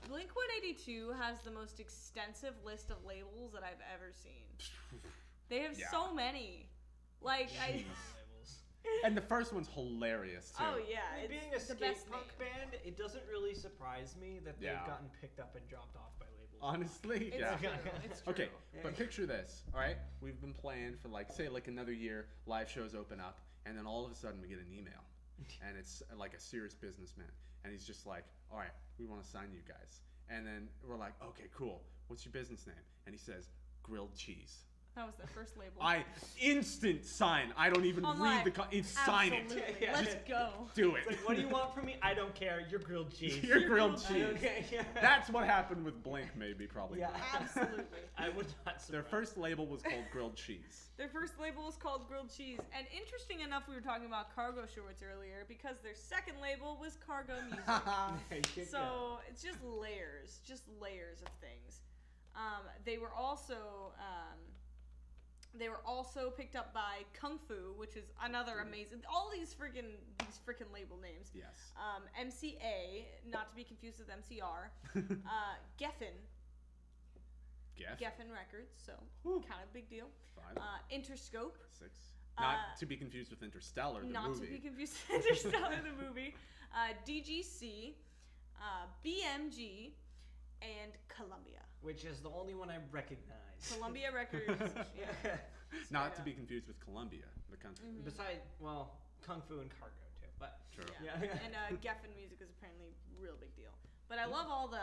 Blink-182 has the most extensive list of labels that I've ever seen. They have so many. Like, And the first one's hilarious too. Oh yeah, I mean, it's being a the skate best punk name. band, it doesn't really surprise me that they've Yeah. gotten picked up and dropped off by labels. Honestly, It's yeah. true. It's true. Okay, but picture this, all right? We've been playing for say another year. Live shows open up, and then all of a sudden we get an email, and it's like a serious businessman, and he's just like, "All right, we want to sign you guys," and then we're like, "Okay, cool. What's your business name?" And he says, "Grilled Cheese." That was the first label. Instant sign. I don't even I'm read like, it's sign it. Absolutely. Yeah. Let's go. Do it. It's like, what do you want from me? I don't care. You're grilled cheese. Your grilled I cheese. don't care. Yeah. That's what happened with Blink, maybe, probably. Yeah. Absolutely. I would not Their surprise. first label was called Grilled Cheese. Their first label was called Grilled Cheese. And interesting enough, we were talking about cargo shorts earlier because their second label was Cargo Music. Good So go. it's just layers of things. They were also picked up by Kung Fu, which is another amazing. All these freaking label names. Yes. MCA, not to be confused with MCR. Geffen Records, so kind of big deal. 5, Interscope. 6. Not to be confused with Interstellar, the Not movie. to be confused with Interstellar, the movie. DGC, BMG, and Columbia. Which is the only one I recognize. Columbia Records. Yeah. Not to be confused with Columbia, the country. Besides, well, Kung Fu and Cargo too, but True. yeah. And Geffen Music is apparently a real big deal. But I love all the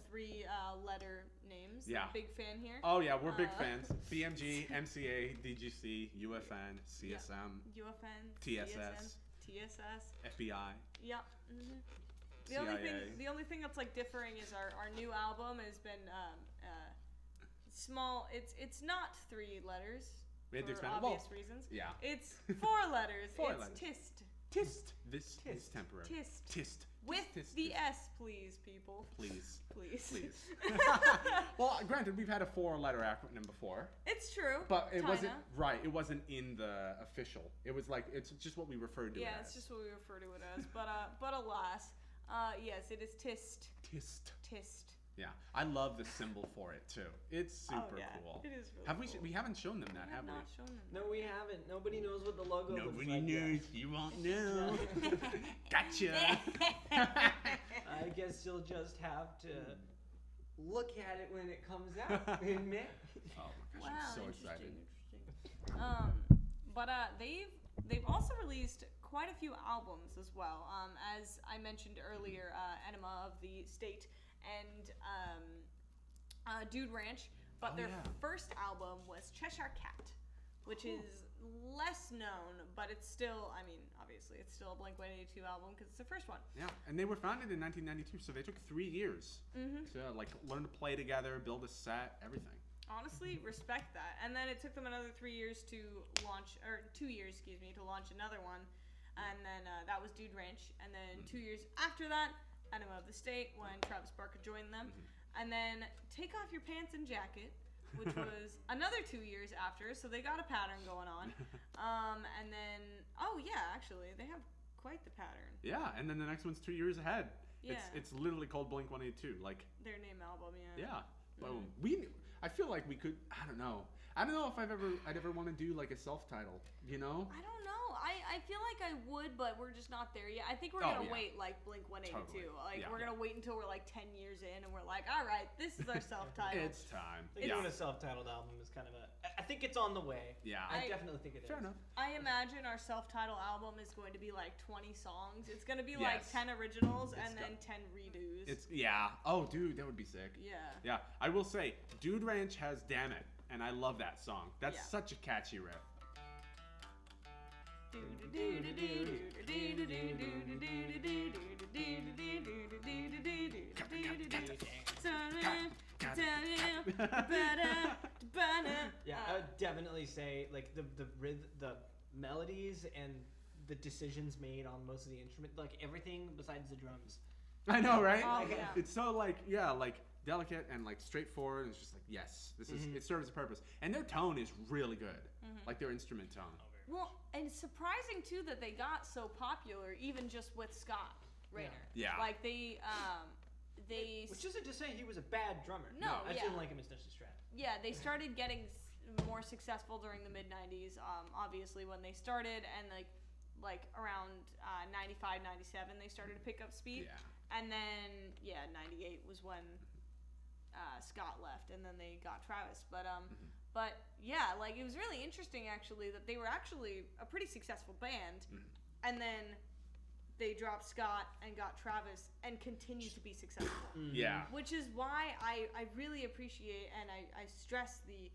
3 letter names. Yeah. Big fan here. Oh yeah, we're big fans. BMG, MCA, DGC, UFN, CSM, UFN, TSS. TSS. FBI. Yeah. The CIA. only thing that's like differing is our new album has been small. It's not 3 letters. We had to for expand. obvious reasons. Yeah. It's 4 letters. 4 it's letters. TIST. Tist. This is Tist. temporary. Tist. Tist. With Tis, the tis. S, please, people. Please. Please. Please. Well, granted, we've had a 4-letter acronym before, It's true. but it wasn't Tina. right. It wasn't in the official. It was like it's just what we referred to it Yeah, as. it's just what we refer to it as. But alas, yes, it is tist. Tist. Tist. Yeah, I love the symbol for it too. It's super Oh, yeah. cool. It is really Have cool. we haven't shown them that, I have have not we? shown them. No, we haven't. Nobody knows what the logo looks Nobody like yet. knows. You won't know. Gotcha. I guess you'll just have to look at it when it comes out in May. Oh my gosh, Wow, I'm so interesting, excited. interesting. They've also released quite a few albums as well. As I mentioned earlier, Enema of the State and Dude Ranch. But Oh, their yeah. first album was Cheshire Cat, which is less known, but it's still, I mean, obviously, it's still a Blink-182 album because it's the first one. Yeah, and they were founded in 1992, so they took 3 years to like learn to play together, build a set, everything. Honestly, respect that. And then it took them another 3 years to launch, or 2 years, excuse me, to launch another one. And then that was Dude Ranch. And then 2 years after that, Enema of the State, when Travis Barker joined them. And then Take Off Your Pants and Jacket, which was another 2 years after. So they got a pattern going on. And then, oh yeah, actually, they have quite the pattern. Yeah, and then the next one's 2 years ahead. Yeah. It's literally called Blink-182. Like, Their name album, yeah. yeah. Boom. I feel like we could. I don't know if I'd ever want to do like a self-title. You know? I don't know. I feel like I would, but we're just not there yet. I think we're Oh, gonna yeah. wait like Blink-182. Totally. Like Yeah. we're gonna wait until we're like 10 years in, and we're like, all right, this is our self-title. It's time. I think doing a self-titled album is kind of I think it's on the way. Yeah. I definitely think it is. Fair enough. I imagine our self-title album is going to be like 20 songs. It's gonna be like Yes. 10 originals It's and then 10 redos. Yeah. Oh, dude, that would be sick. Yeah. Yeah. I will say, Dude Ranch has "Damn It," and I love that song. That's Yeah. such a catchy riff. Yeah, I would definitely say like the melodies and the decisions made on most of the instrument, like everything besides the drums. I know, right? Oh, yeah. It's so like delicate and like straightforward. And it's just like yes, this is it serves a purpose, and their tone is really good, like their instrument tone. Well, and it's surprising too that they got so popular, even just with Scott Raynor. Yeah. Like they Which isn't to say he was a bad drummer. No, I just yeah. didn't like him as Mr. Strat. Yeah, they started getting more successful during the mid 90s. Obviously when they started, and like around 95, 97, they started to pick up speed. Yeah. And then 98 was when Scott left, and then they got Travis. But yeah, like it was really interesting actually that they were actually a pretty successful band, and then they dropped Scott and got Travis and continued to be successful. Yeah. Which is why I really appreciate and I stress the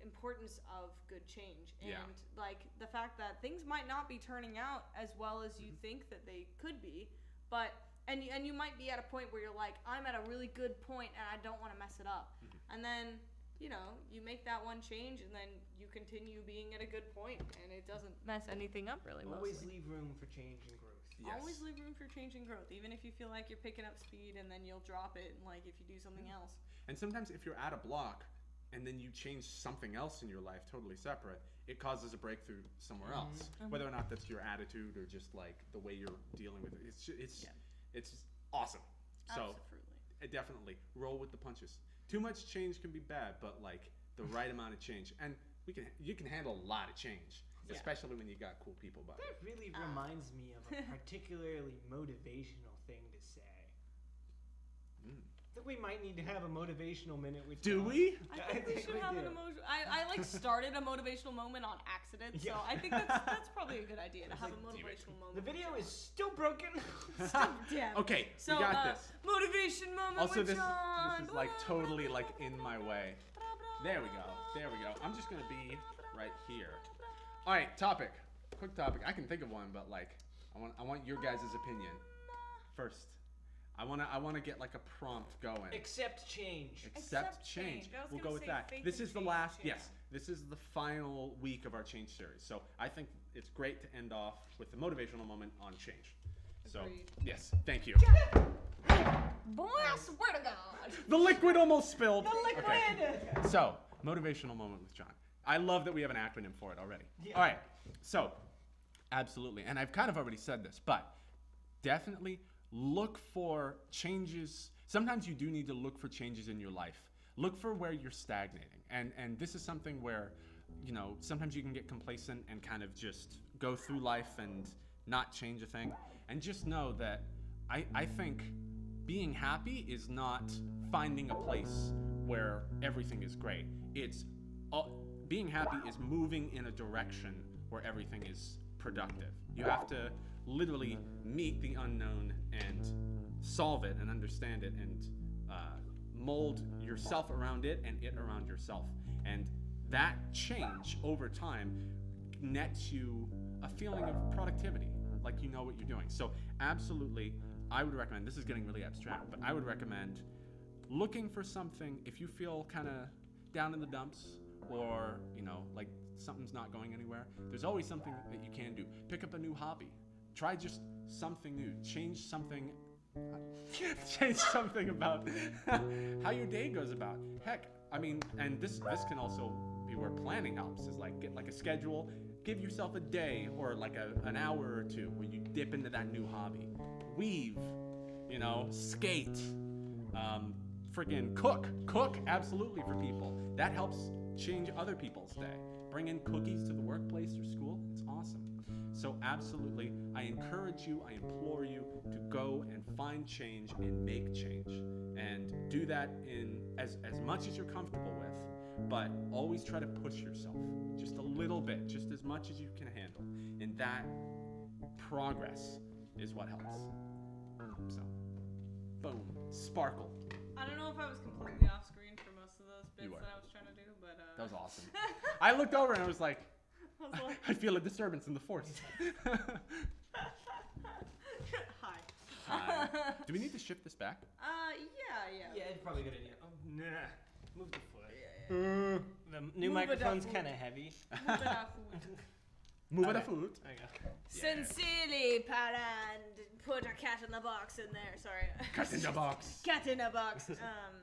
importance of good change and Yeah. like the fact that things might not be turning out as well as you think that they could be, but and you might be at a point where you're like, I'm at a really good point and I don't want to mess it up, and then you make that one change and then you continue being at a good point and it doesn't mess anything up really. Always mostly. leave room for change and growth. Yes. Always leave room for change and growth, even if you feel like you're picking up speed and then you'll drop it, and like if you do something else. And sometimes if you're at a block and then you change something else in your life totally separate, it causes a breakthrough somewhere else. Whether or not that's your attitude or just like the way you're dealing with it. It's awesome. So Absolutely. definitely roll with the punches. Too much change can be bad, but like the right amount of change, and you can handle a lot of change, especially when you got cool people by That you. really reminds me of a particularly motivational thing to say. I think we might need to have a motivational minute with Do John. we? I think we should have an emotion. I like started a motivational moment on accident, so Yeah. I think that's probably a good idea to have a like, do it. motivational moment. The with video John. is still broken. Damn. Okay, So we got this. motivation moment Also, with this John. is like totally like in my way. There we go. I'm just gonna be right here. All right, topic. Quick topic. I can think of one, but like, I want your guys' opinion first. I wanna get like a prompt going. Accept change. Accept Accept change. change. I was We'll gonna go with say that. faith This in is the change, last. yeah. Yes, this is the final week of our change series. So I think it's great to end off with the motivational moment on change. So, Agreed. yes, thank you. Boy, I swear to God. The liquid almost spilled. The liquid. Okay. So, motivational moment with John. I love that we have an acronym for it already. Yeah. All right. So, absolutely. And I've kind of already said this, but definitely look for changes. Sometimes you do need to look for changes in your life. Look for where you're stagnating. And this is something where, you know, sometimes you can get complacent and kind of just go through life and not change a thing. And just know that I think being happy is not finding a place where everything is great. It's being happy is moving in a direction where everything is productive. You have to literally meet the unknown and solve it and understand it and mold yourself around it and it around yourself. And that change over time nets you a feeling of productivity, like you know what you're doing. So absolutely, I would recommend, this is getting really abstract, but I would recommend looking for something if you feel kind of down in the dumps or, you know, like something's not going anywhere. There's always something that you can do. Pick up a new hobby. Try just something new. Change something about how your day goes about. Heck, I mean, and this can also be where planning helps, is like get like a schedule, give yourself a day or like an hour or two where you dip into that new hobby. Weave, you know, skate, freaking cook absolutely for people. That helps change other people's day. Bring in cookies to the workplace or school. It's awesome. So absolutely, I encourage you, I implore you to go and find change and make change. And do that in as much as you're comfortable with, but always try to push yourself just a little bit, just as much as you can handle. And that progress is what helps. So, boom, sparkle. I don't know if I was completely off screen for most of those bits You were. that I was trying to do, but That was awesome. I looked over and I was like, I was like, I feel a disturbance in the force. hi. Do we need to shift this back? Yeah. Yeah, it's probably good idea. Oh, nah. Move the foot. Yeah. The new Move it microphone's up. kind of heavy. Move it off. Move Okay. it foot. There you go. Sincerely, Paran, put a cat in the box in there. Sorry. Cat in the box. Cat in a box.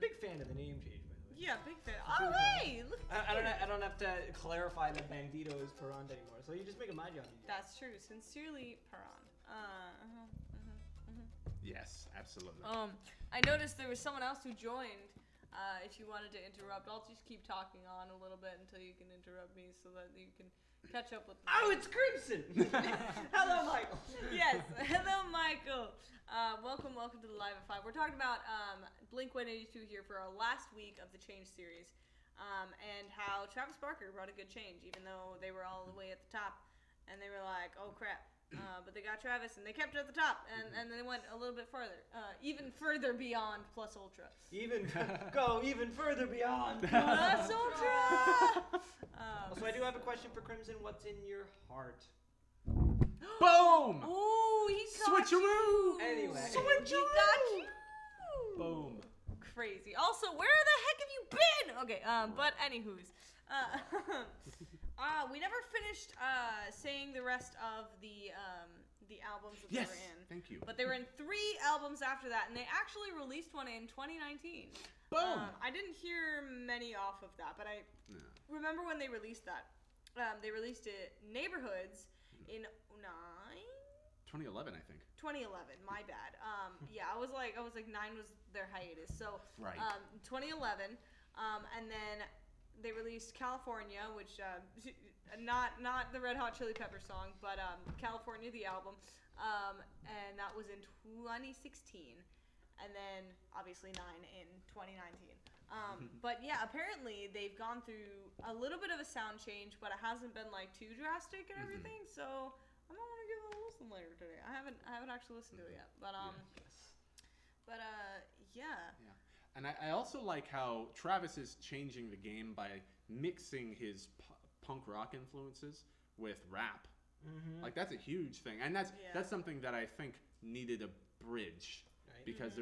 Big fan of the name change, by the way. Yeah, big fan. Oh, hey, look at I don't have to clarify that Bandito is Perand anymore, so you just make it my job. That's true. Sincerely, Paran. Yes, absolutely. I noticed there was someone else who joined. If you wanted to interrupt, I'll just keep talking on a little bit until you can interrupt me so that you can catch up with me. Oh, it's Crimson! Hello, Michael! Yes. Hello, Michael. Welcome to the Live at 5. We're talking about Blink-182 here for our last week of the Change series, and how Travis Barker brought a good change, even though they were all the way at the top, and they were like, oh crap. But they got Travis, and they kept it at the top, and then they went a little bit further, even further beyond Plus Ultra. Even further beyond. Plus Ultra! So I do have a question for Crimson. What's in your heart? Boom! Ooh, he got Switcheroo! you! Anyway. He got you! Boom. Crazy. Also, where the heck have you been? Okay, but anywho's. We never finished saying the rest of the albums that Yes. they were in. Thank you. But they were in 3 albums after that, and they actually released one in 2019. Boom. I didn't hear many off of that, but I remember when they released that. They released it Neighborhoods in 2011, I think. 2011. My bad. Yeah, I was like 9 was their hiatus. So Right. 2011, and then they released California, which not the Red Hot Chili Pepper song, but California the album, and that was in 2016, and then obviously 9 in 2019. But yeah, apparently they've gone through a little bit of a sound change, but it hasn't been like too drastic and everything. So I'm gonna give it a listen later today. I haven't actually listened to it yet, but yeah. And I also like how Travis is changing the game by mixing his punk rock influences with rap. Like that's a huge thing, and that's something that I think needed a bridge, Right. because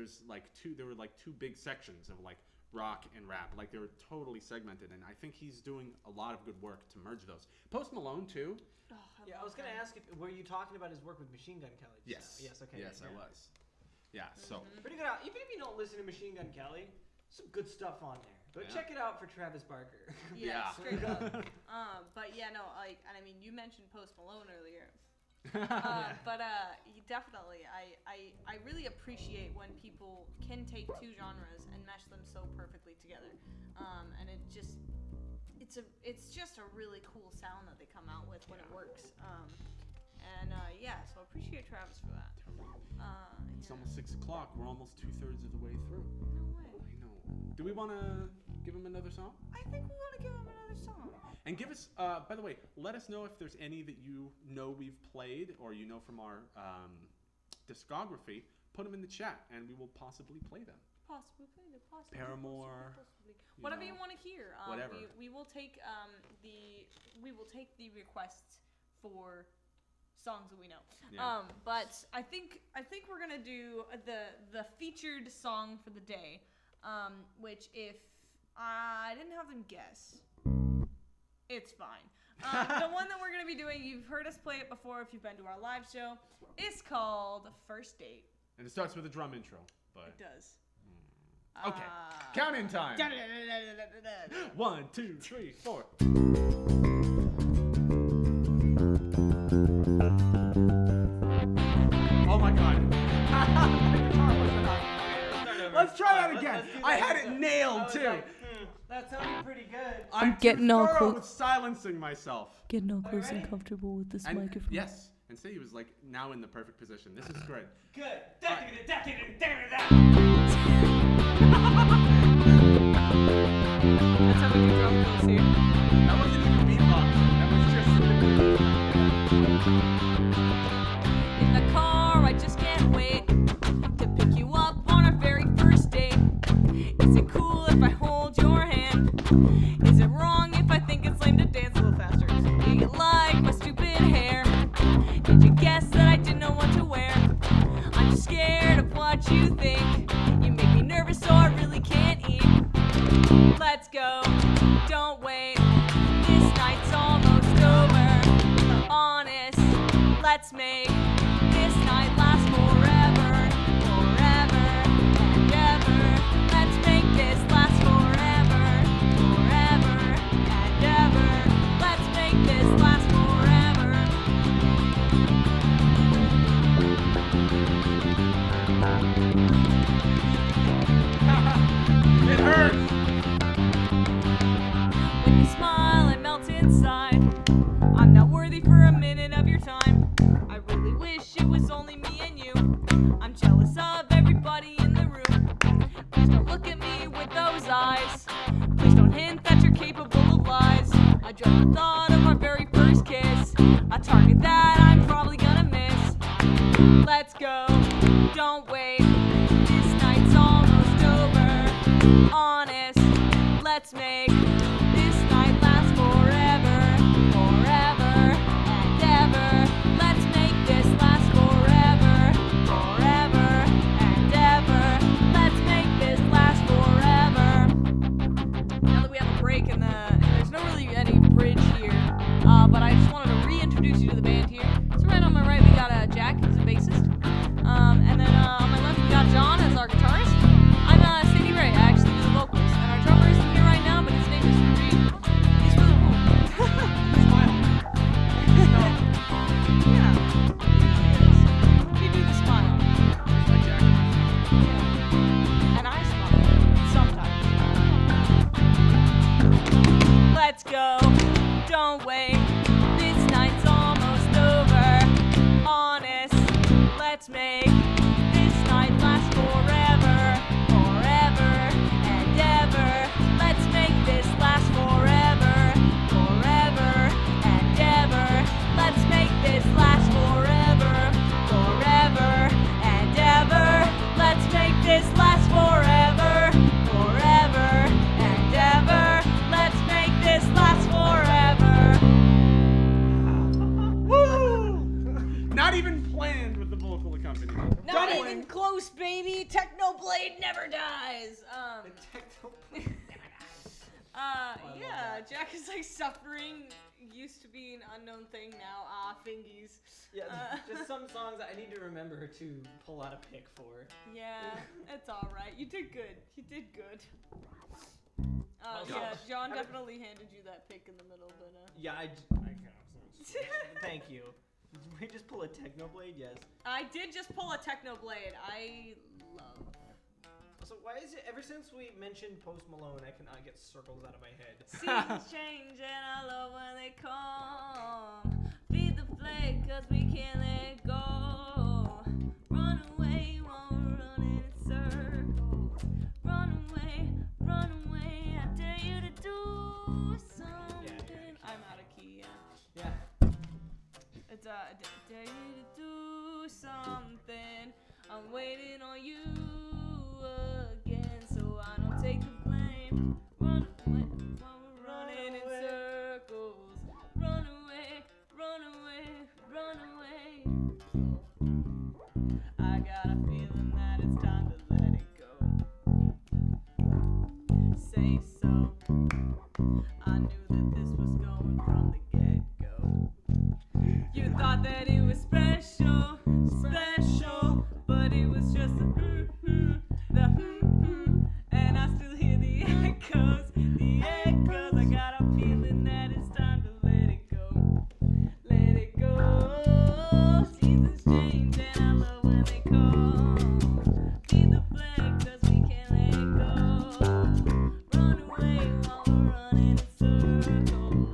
there were like two big sections of like rock and rap. Like, they were totally segmented, and I think he's doing a lot of good work to merge those. Post Malone too. Oh, Yeah, I was gonna ask if were you talking about his work with Machine Gun Kelly? Yes. Yes. Okay. Yes, I was. Yeah. So Pretty good. Even if you don't listen to Machine Gun Kelly, some good stuff on there. Go Yeah. check it out for Travis Barker. Yeah, Yeah. straight up. But yeah, no, like, and I mean, you mentioned Post Malone earlier. But definitely, I really appreciate when people can take two genres and mesh them so perfectly together. And it's just a really cool sound that they come out with when it works. Yeah, so I appreciate Travis for that. it's almost 6 o'clock. We're almost 2/3 of the way through. No way. I know. Do we want to give him another song? I think we want to give him another song. And give us, by the way, let us know if there's any that you know we've played or you know from our discography. Put them in the chat, and we will possibly play them. Possibly play it. Possibly. Paramore, Possibly. Whatever you know, want to hear. whatever. We will take the requests for songs that we know. Yeah. But I think we're gonna do the featured song for the day, which if I didn't have them guess, it's fine. The one that we're gonna be doing, you've heard us play it before if you've been to our live show. It's called First Date. And it starts with a drum intro. But It does. okay, count in time. 1, 2, 3, 4. Oh my god. Let's try that again. I had it nailed too. That sounded pretty good. I'm getting too all thorough close. with silencing myself. Getting all close ready? and comfortable with this And microphone. yes, and say he was like now in the perfect position. This is great. Good. That's how we do drum fills here. That wasn't even beatbox. That was just. In the car, I just can't wait to pick you up on our very first date. Is it cool if I hold your hand? Is it wrong if I think it's lame to dance a little faster? Do you like my stupid hair? Did you guess that I didn't know what to wear? I'm just scared of what you think. You make me nervous, so I really can't eat. Let's go, don't wait. This night's almost over. Honest, let's make this night last forever, forever and ever. Let's make this last forever, forever and ever. Let's make this last forever. It hurts. When you smile, I melt inside. I'm not worthy for a minute of your time. I really wish it was only me and you. I'm jealous of everybody in the room. Please don't look at me with those eyes. Please don't hint that you're capable of lies. I dread the thought of our very first kiss, a target that I'm probably gonna miss. Let's go, don't wait. This night's almost over. Honest, let's make this night last forever, forever and ever. Let's make this last forever, forever and ever. Let's make this last forever. Now that we have a break and there's no really any bridge here, but I just wanted to reintroduce you to the band here. So right on my right we got Jack, who's a bassist, and then on my left we got John as our guitarist. I'm Cindy Ray, I actually do the vocals, and our drummer isn't here right now, but his name is Reed. He's really cool. Smile. Yeah, he do the smile. And I smile sometimes. Let's go, don't wait. This night's almost over. Honest, let's make this night last forever, forever and ever. Let's make this last forever, forever and ever. Let's make this last forever, forever and ever. Let's make this last forever, forever and ever. Let's make this last forever. Woo! Not even planned with the vocal accompaniment. Not Don't even. getting close, baby. Technoblade never dies. The techno. Yeah, Jack is like suffering. Used to be an unknown thing now. Fingies. Yeah, just some songs I need to remember to pull out a pick for. Yeah, it's all right. You did good. You did good. Well, Yeah, John I- definitely handed you that pick in the middle, but Yeah, I thank you. Did we just pull a Technoblade? Yes. I did just pull a Technoblade. I love. So why is it ever since we mentioned Post Malone, I cannot get circles out of my head? Seasons change and I love when they come. Feed the flag 'cause we can't let go. Run away while we're running in circles. Run away, I dare you to do something. I'm out of key, yeah. Yeah. It's I dare you to do something. I'm waiting on you again, so I don't take the blame. Run away while we're running in circles. Run away, run away, run away. I got a feeling that it's time to let it go. Say so. I knew that this was going from the get-go. You thought that it was special, special, but it was just a and I still hear the echoes, I got a feeling that it's time to let it go. Let it go. Seasons change and I love when they come. Feed the flag 'cause we can't let it go. Run away while we're running in circles.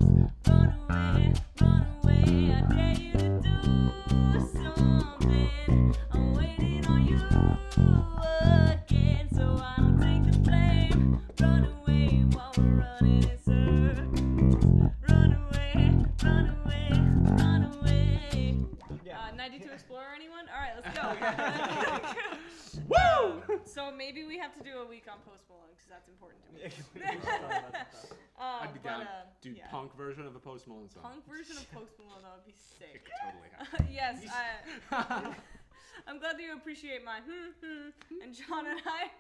Run away, I dare you to do something. I'm waiting on you again, so I don't take the blame. Run away while we're running in circles. Run away, run away, run away. Yeah. 92 Explorer, anyone? All right, let's go. Woo! So maybe we have to do a week on Post Malone because that's important to me. We just talked about that stuff. I'd be down. But, Dude, yeah. punk version of the Post Malone song. Punk version of Post Malone, that would be It sick. could totally happen. Yes, I'm glad that you appreciate my and John and I.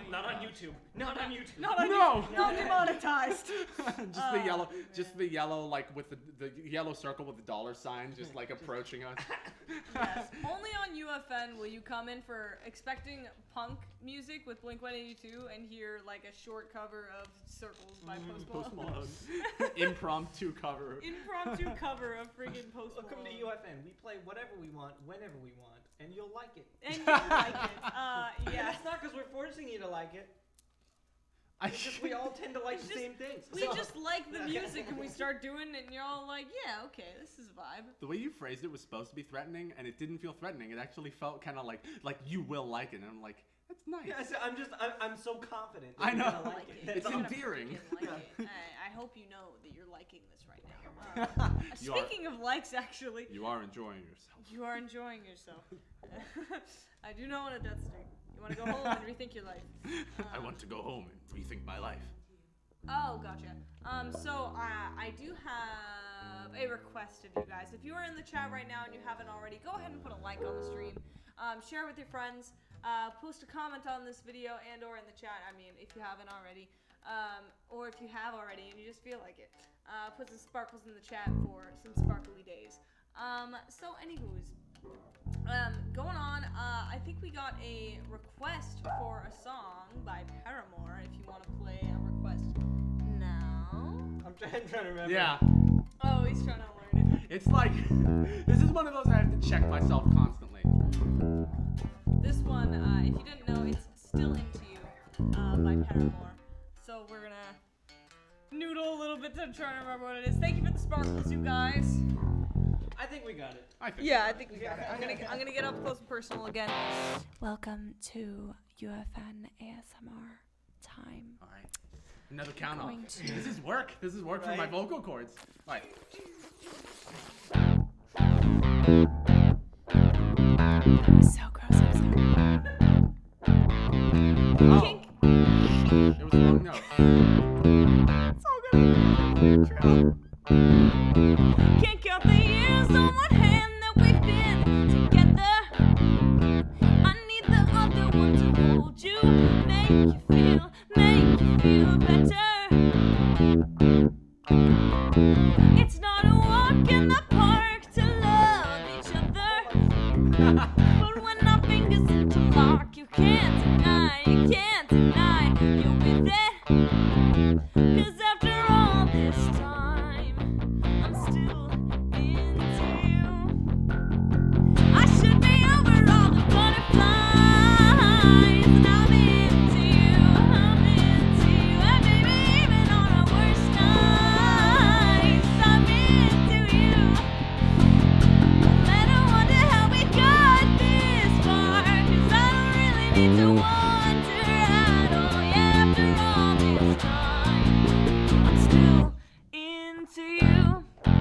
Not on YouTube. Not on YouTube. Not on No! YouTube. Not demonetized. just the yellow, like with the yellow circle with the dollar sign, just like approaching us. Yes. Only on UFN will you come in for expecting punk music with Blink-182 and hear like a short cover of Circles by Post Malone. Post Malone. Impromptu cover. Impromptu cover of friggin' Post Malone. Welcome to UFN. We play whatever we want, whenever we want, and you'll like it. And you like it. And Yeah. it's not because we're forcing you to like it. I It's just we all tend to like the same things. We So- just like the music and we start doing it and you're all like, yeah, okay, this is a vibe. The way you phrased it was supposed to be threatening, and it didn't feel threatening. It actually felt kind of like you will like it, and I'm like, that's nice. Yeah, so I'm so confident. That I you're know. gonna like it. It's That's You're all. gonna endearing. freaking like it. I hope you know that you're liking this right now. You are- Speaking of likes, actually, You are enjoying yourself. you are enjoying yourself. I do know what a death streak. You want to go home and rethink your life. I want to go home and rethink my life. Oh, gotcha. So I do have a request of you guys. If you are in the chat right now and you haven't already, go ahead and put a like on the stream. Share with your friends. Post a comment on this video and or in the chat. I mean, if you haven't already. Or if you have already and you just feel like it. Put some sparkles in the chat for some sparkly days. So anywho's. Going on, I think we got a request for a song by Paramore. If you want to play a request now. I'm trying to remember. Yeah. Oh, he's trying to learn it. It's like, this is one of those I have to check myself constantly. This one, if you didn't know, it's Still Into You by Paramore. So we're gonna noodle a little bit to try to remember what it is. Thank you for the sparkles, you guys. I think we got it. I think. Yeah, I think we got it. I'm gonna get up close and personal again. Welcome to UFN ASMR time. All right. Another count off. Going to- This is work. This is work for my Right. vocal cords. All right. That was so gross. I'm sorry. Oh. Kink. It was the wrong note. It's all good. But when our fingers interlock, you can't deny you'll be there. 'Cause after all this time, I'm still into you. I should be over all the butterflies, and I'm into you, and baby, even on our worst nights, I'm into you. And I wonder how we got this far, 'cause I don't really need to wonder at all. Yeah, after all this time, I'm still into you.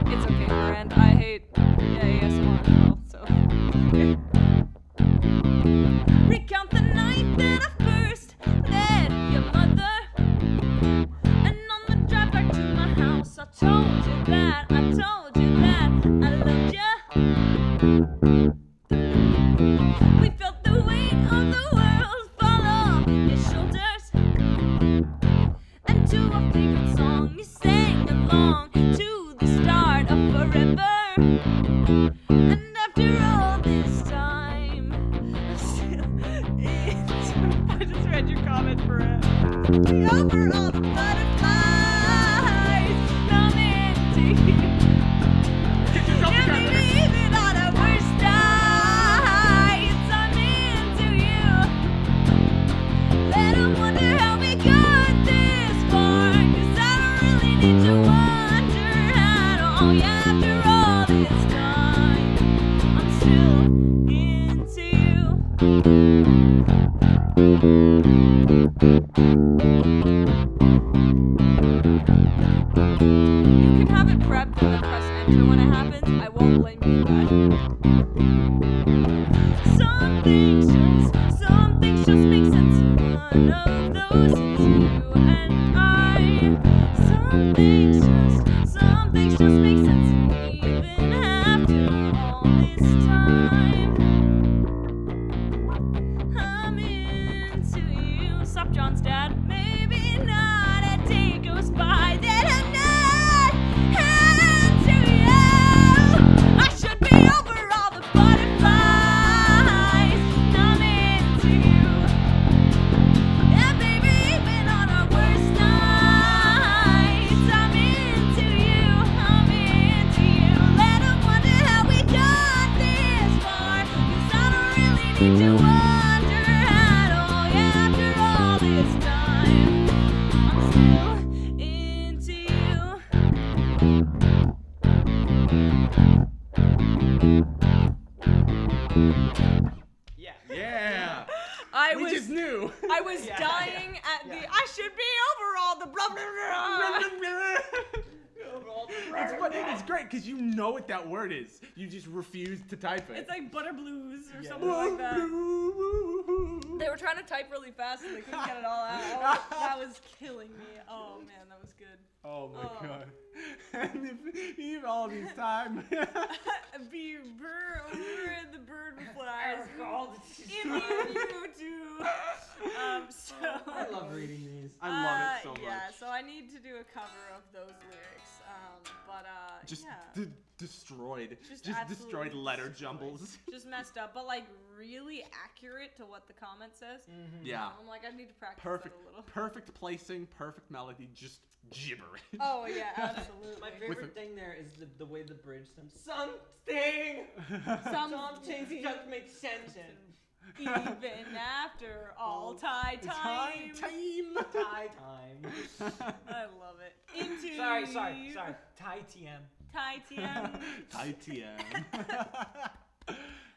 It's okay, Miranda. I hate ASMR as well, so. Recount the night that I first met your mother, and on the drive back to my house, I told you that I loved you. We felt the weight of the world fall off your shoulders, and to our favorite song you sang along to the start of forever. And after all this time, I'm still into. I just read your comment for it. Over all the butterflies, I'm into you. Get yourself Yeah, together. baby, even on our worst nights, I'm into you. Let 'em wonder how we got this far, 'cause I don't really need to wonder at all. Yeah, after all this time, I'm still into you. You can have it prepped and then press enter when it happens. I won't blame you for that. Some things just make sense. One of those is you and I. Some things just make sense. Even after all this time, I'm into you. Sup, John's dad? Maybe not a day goes by that I'm not into you. I should be over all the butterflies, and I'm into you. Yeah, baby, even on our worst nights, I'm into you. Let 'em wonder how we got this far, 'cause I don't really need to wonder at all. Yeah, after all this time, I'm still into you. Yeah. Yeah. I We was just knew. I was Yeah, dying at yeah. the I should be over all the blah blah blah. It's great because you know what that word is. You just refuse to type it. It's like butter blues or Yeah. something like that. They were trying to type really fast and they couldn't get it all out. Oh, that was killing me. Oh man, that was good. Oh my Oh. god. And if all these time. Be bird over the bird with flies. In I you too. So love reading these. I love it so yeah, much. so I need to do a cover of those lyrics. But Just yeah. destroyed. Just Just absolutely destroyed letter destroyed. jumbles. Just messed up, but like really accurate to what the comment says. Yeah. I'm like, I need to practice Perfect. that a little. Perfect placing, perfect melody, just gibberish. Oh yeah, absolutely. My With favorite a- thing there is the way the bridge stems. Something just makes sense. Even after all time. Time. Tie time. I love it. Into Sorry. Tie TM. Tie TM. TM.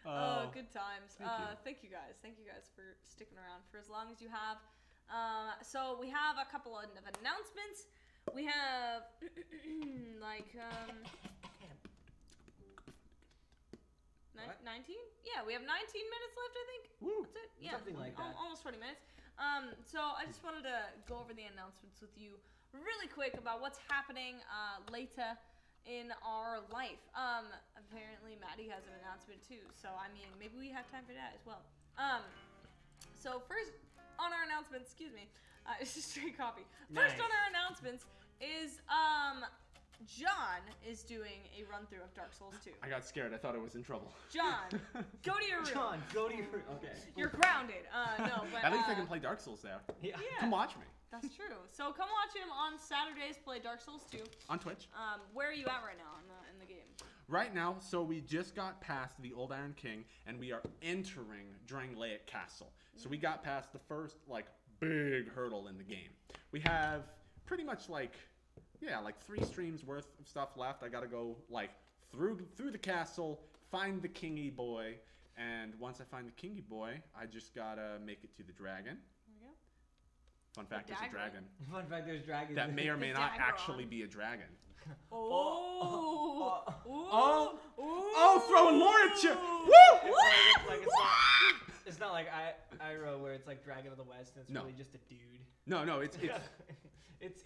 Oh, good times. Thank you. Thank you guys. Thank you guys for sticking around for as long as you have. So we have a couple of announcements. We have like 19? Yeah, we have 19 minutes left, I think. Woo. That's it. Yeah, Something like that. Almost 20 minutes. So I just wanted to go over the announcements with you really quick about what's happening later in our life. Apparently Maddie has an announcement too, so I mean maybe we have time for that as well. So first on our announcements, excuse me, it's just straight coffee. First Nice. on our announcements is John is doing a run through of Dark Souls 2. I got scared. I thought I was in trouble. John, go to your room. John, go to your room. Okay. You're grounded. No, but At least I can play Dark Souls there. Yeah. Yeah. Come watch me That's true. So come watch him on Saturdays play Dark Souls 2. on Twitch. Where are you at right now in the game? Right now, so we just got past the Old Iron King, and we are entering Drangleic Castle. So we got past the first, like, big hurdle in the game. We have pretty much, like 3 streams worth of stuff left. I gotta go, like, through the castle, find the kingy boy, and once I find the kingy boy, I just gotta make it to the dragon. There we go. Fun fact, there's a dagger. dragon. Fun fact, there's dragons. That may or may The not dagger actually on. be a dragon. Oh, throwing more at you! Woo! It's not like Iroh where it's like Dragon of the West and it's No. really just a dude. No, it's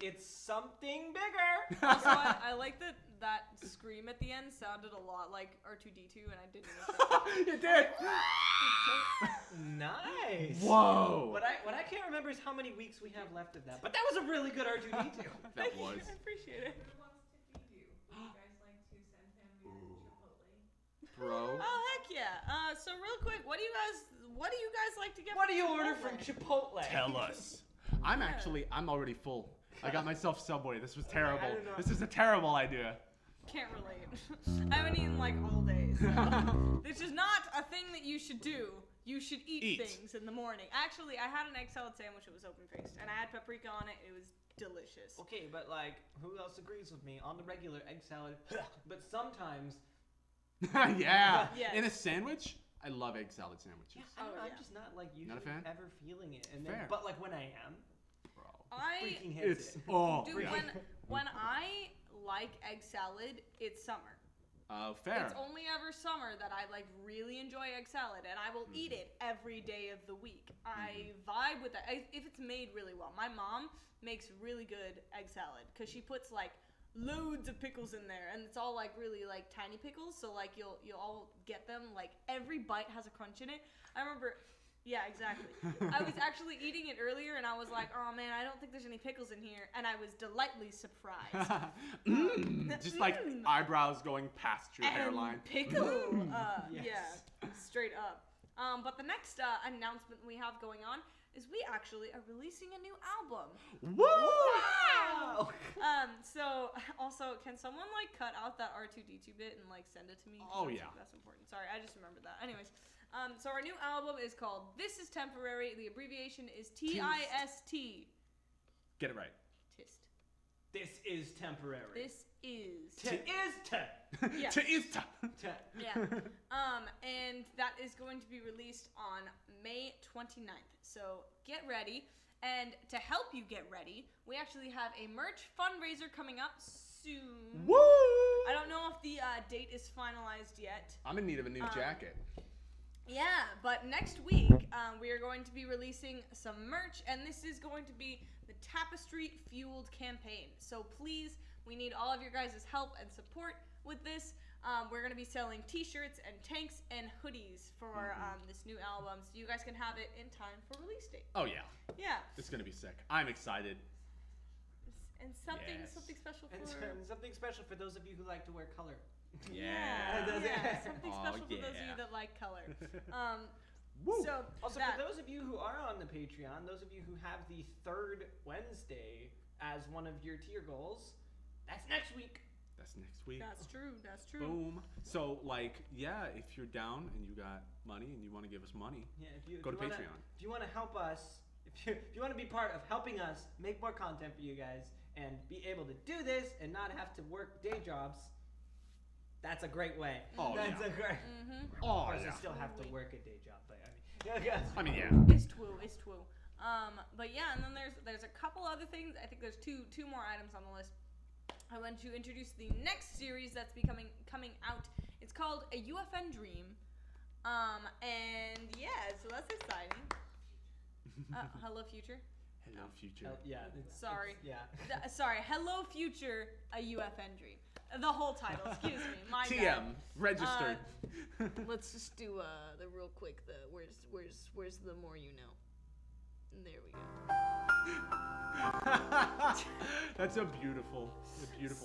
It's something bigger. Also, I like that scream at the end sounded a lot like R2-D2, and I didn't even it did. Nice. Whoa. What I can't remember is how many weeks we have left of that. But that was a really good R2D2. That was. I appreciate it. Who wants to feed you? Would you guys like to send him Chipotle? Bro. Oh heck yeah! So real quick, what do you guys like to get? What do from you order Chipotle? from Chipotle? Tell us. I'm already full. I got myself Subway. This was terrible. don't know. This is a terrible idea. Can't relate. I haven't eaten like all day. So. This is not a thing that you should do. You should eat things in the morning. Actually, I had an egg salad sandwich. It was open faced, and I had paprika on it. It was delicious. Okay, but like, who else agrees with me on the regular egg salad? But sometimes, Yeah. Yes. In a sandwich, I love egg salad sandwiches. I don't know, yeah. I'm just not like Not a usually fan? ever feeling it. And then, Fair. but like when I am, Bro. freaking hits It's it. Dude, yeah. when I like egg salad, it's summer. Fair. It's only ever summer that I like really enjoy egg salad, and I will eat it every day of the week. I vibe with that if it's made really well. My mom makes really good egg salad because she puts like loads of pickles in there, and it's all like really like tiny pickles. So like you'll all get them. Like every bite has a crunch in it. I remember. Yeah, exactly. I was actually eating it earlier, and I was like, "Oh man, I don't think there's any pickles in here," and I was delightly surprised. Just like eyebrows going past your And hairline. pickle. Yes. Yeah, straight up. But the next announcement we have going on is we actually are releasing a new album. Woo! Wow. So also, can someone like cut out that R2-D2 bit and like send it to me? 'Cause Oh, that's, yeah. that's important. Sorry, I just remembered that. Anyways, so our new album is called This Is Temporary. The abbreviation is TIST. Get it right. Tist. This is temporary. This is. Yeah. Teista. Yeah. And that is going to be released on May 29th. So get ready. And to help you get ready, we actually have a merch fundraiser coming up soon. Woo! I don't know if the date is finalized yet. I'm in need of a new jacket. Yeah, but next week we are going to be releasing some merch, and this is going to be the Tapestry Fueled campaign. So please, we need all of your guys' help and support with this. We're going to be selling t-shirts and tanks and hoodies for this new album, so you guys can have it in time for release date. Oh yeah, Yeah, it's gonna be sick. I'm excited. and something Yes. special for... And something special for those of you who like to wear color. Yeah, something Oh, special for those of yeah. you that like color. Woo. So Also, that, for those of you who are on the Patreon, those of you who have the third Wednesday as one of your tier goals, that's next week. That's next week. that's true. That's true. Boom. So like, yeah, if you're down and you got money and you want to give us money, Yeah, if Go to you wanna, Patreon. If you want to help us, if you want to be part of helping us make more content for you guys and be able to do this and not have to work day jobs, that's a great way. Oh, That's yeah. a great. oh Of course, yeah. you still have to Totally. work a day job, but I mean, I mean, yeah. It's true. It's true. But yeah, and then there's a couple other things. I think there's two more items on the list. I want to introduce the next series that's coming out. It's called A UFN Dream. And yeah, so that's exciting. Hello Future. Hello, future. yeah. Sorry. Yeah. Sorry, Hello Future, A UFN Dream. The whole title. Excuse me. My TM bad. registered. Let's just do the real quick. The where's the more you know. There we go. That's a beautiful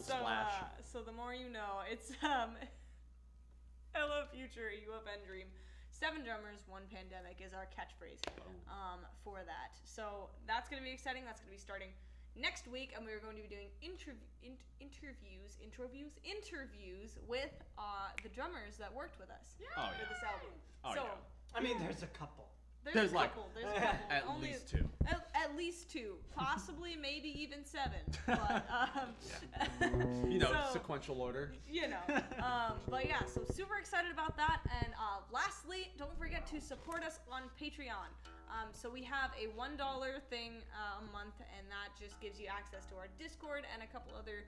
splash. So the more you know, it's Hello Future, UFN Dream. 7 drummers, 1 pandemic is our catchphrase for that. So that's going to be exciting. That's going to be starting next week, and we're going to be doing interviews with the drummers that worked with us for this album. I mean, there's a couple. There's a couple. At Only least 2. At least 2, possibly maybe even 7. But Sequential order. But yeah, so super excited about that. And lastly, don't forget to support us on Patreon. So we have a $1 thing a month, and that just gives you access to our Discord and a couple other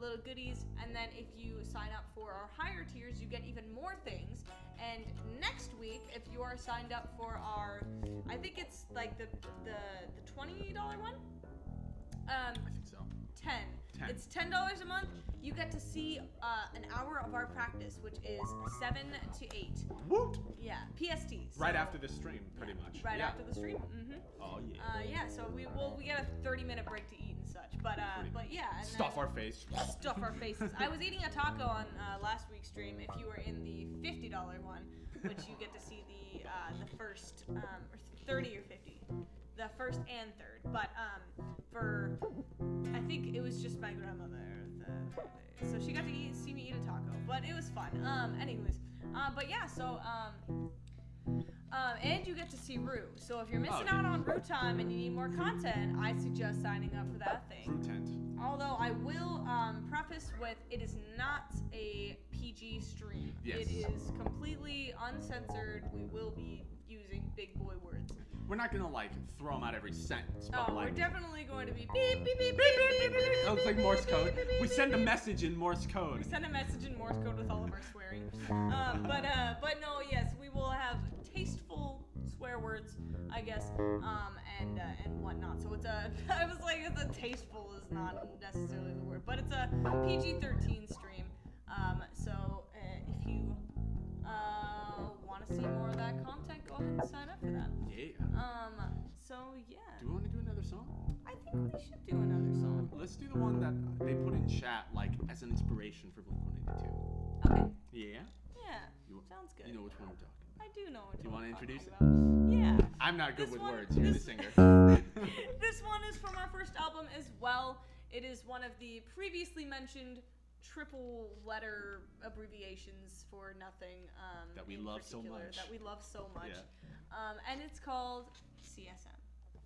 little goodies. And then if you sign up for our higher tiers, you get even more things. And next week, if you are signed up for our, I think it's like the $20 one. I think so. 10. It's $10 a month. You get to see an hour of our practice, which is 7 to 8. Woot! Yeah, PST. Right after the stream, pretty much. Right after the stream. Mm-hmm. Oh yeah. So we get a 30-minute break to eat and such, but yeah. And stuff our face. Stuff our faces. I was eating a taco on last week's stream. If you were in the $50 one, which you get to see the first or 30 or 50. The first and third, but for I think it was just my grandmother, so she got to see me eat a taco, but it was fun. Anyways, but yeah, so and you get to see Rue. So if you're missing out on Rue time and you need more content, I suggest signing up for that thing. Rue tent. Although I will preface with it is not a PG stream. Yes. It is completely uncensored. We will be using big boy words. We're not gonna throw them out every sentence, but we're definitely going to be beep beep beep beep beep beep beep. Oh, it's like Morse code. We send a message in Morse code. We send a message in Morse code with all of our swearing. But no, yes, we will have tasteful swear words, I guess, and whatnot. So it's a tasteful is not necessarily the word, but it's a PG-13 stream. So if you want to see more of that content, go ahead and sign up for that. Yeah. So yeah. Do we want to do another song? I think we should do another song. Let's do the one that they put in chat, as an inspiration for Blink-182. Okay. Yeah? Yeah. Sounds good. You know which one we're talking about. I do know what Do you want to introduce it? Yeah. I'm not good This with one- words. You're the this- singer. This one is from our first album as well. It is one of the previously mentioned triple letter abbreviations for nothing. That we in love so particular, much. That we love so much. Yeah. And it's called CSM.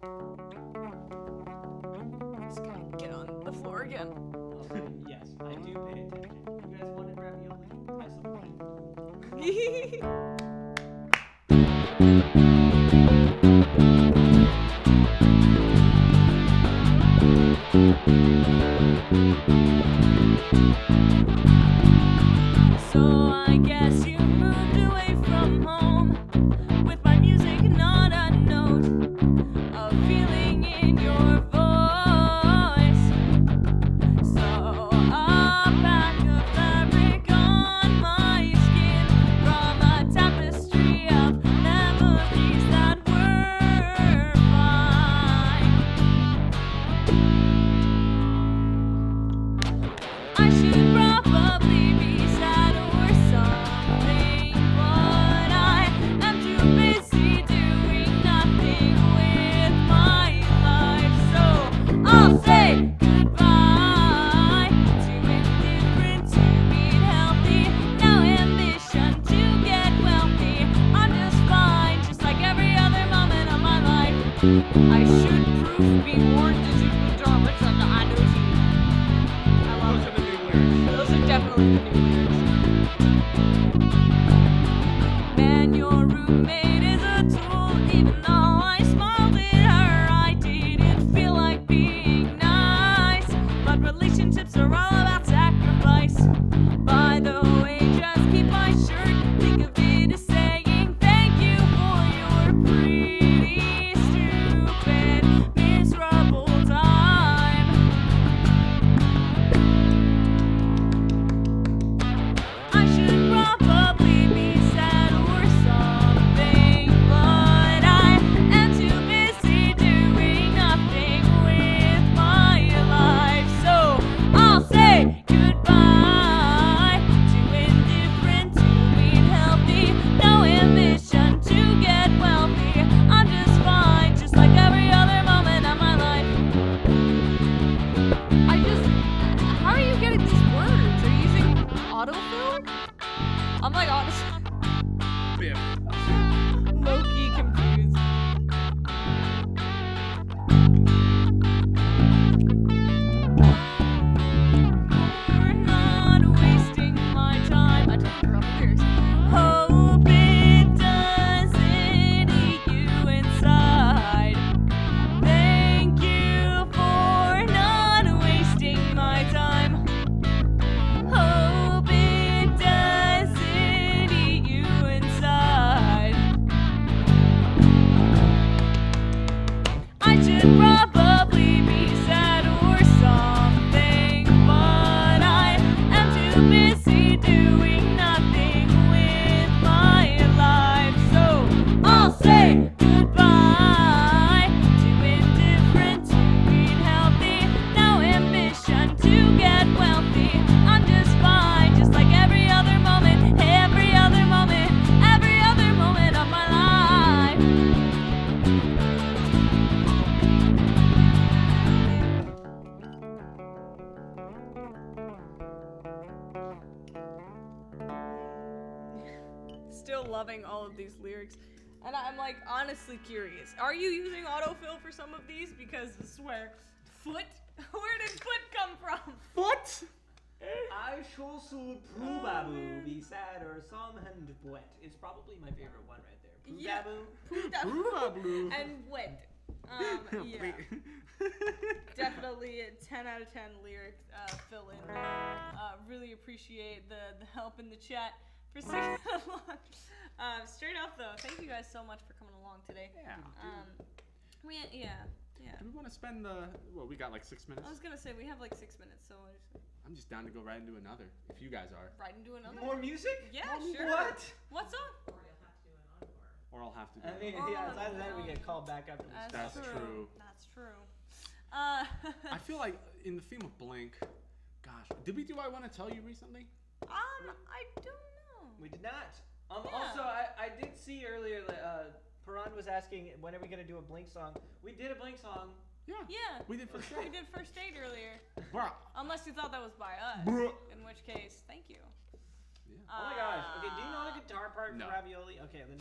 I'm just gonna get on the floor again. Yes, I do pay attention. You guys wanted ravioli? I supply. So I guess you moved away from home with my music not a note of feeling in your voice. So a pack of fabric on my skin from a tapestry of memories that were fine. I should probably be sad or something, but I am too busy doing nothing with my life. So I'll say goodbye to indifferent, to eat healthy, no ambition to get wealthy. I'm just fine, just like every other moment of my life. I should prove be warned as you can draw what's on the I love Those it. are the new lyrics. Those are definitely the new lyrics. Man, your roommate is a tool. Even though I smiled at her, I didn't feel like being nice. But relationships are all about sacrifice. By the way, just keep my shirt. Think of it as saying thank you for your pretty, stupid, miserable time. I should probably be sad or something, but I am too busy these lyrics. And I'm like honestly curious. Are you using autofill for some of these? Because I swear, foot? Where did foot come from? What? I shall soon Prubabu be sad or some and wet. It's probably my favorite one right there. Yeah. Prubabu. Probably. And wet. Yeah. Definitely a 10 out of 10 lyric fill in. Really appreciate the help in the chat for singing along. Straight up though, thank you guys so much for coming along today. Yeah. Yeah. Do we want to spend we got like 6 minutes? I was gonna say we have like 6 minutes, so I'm just down to go right into another, if you guys are. right into another. More music? Yeah, sure. What? What's up? Or you'll have to do an encore. Or I'll have to do I mean, Oh, yeah, it's either no. that or we get called back after this. That's true. That's true. I feel like in the theme of Blink, gosh, did we do I Want to Tell You recently? I don't know. We did not. Yeah. Also, I did see earlier that Paran was asking when are we gonna do a Blink song. We did a Blink song. Yeah. We did first We date. did first date earlier. Bruh. Unless you thought that was by us. Bruh. In which case, thank you. Yeah. Oh my gosh. Okay, do you know the guitar part No. for Ravioli? Okay, then.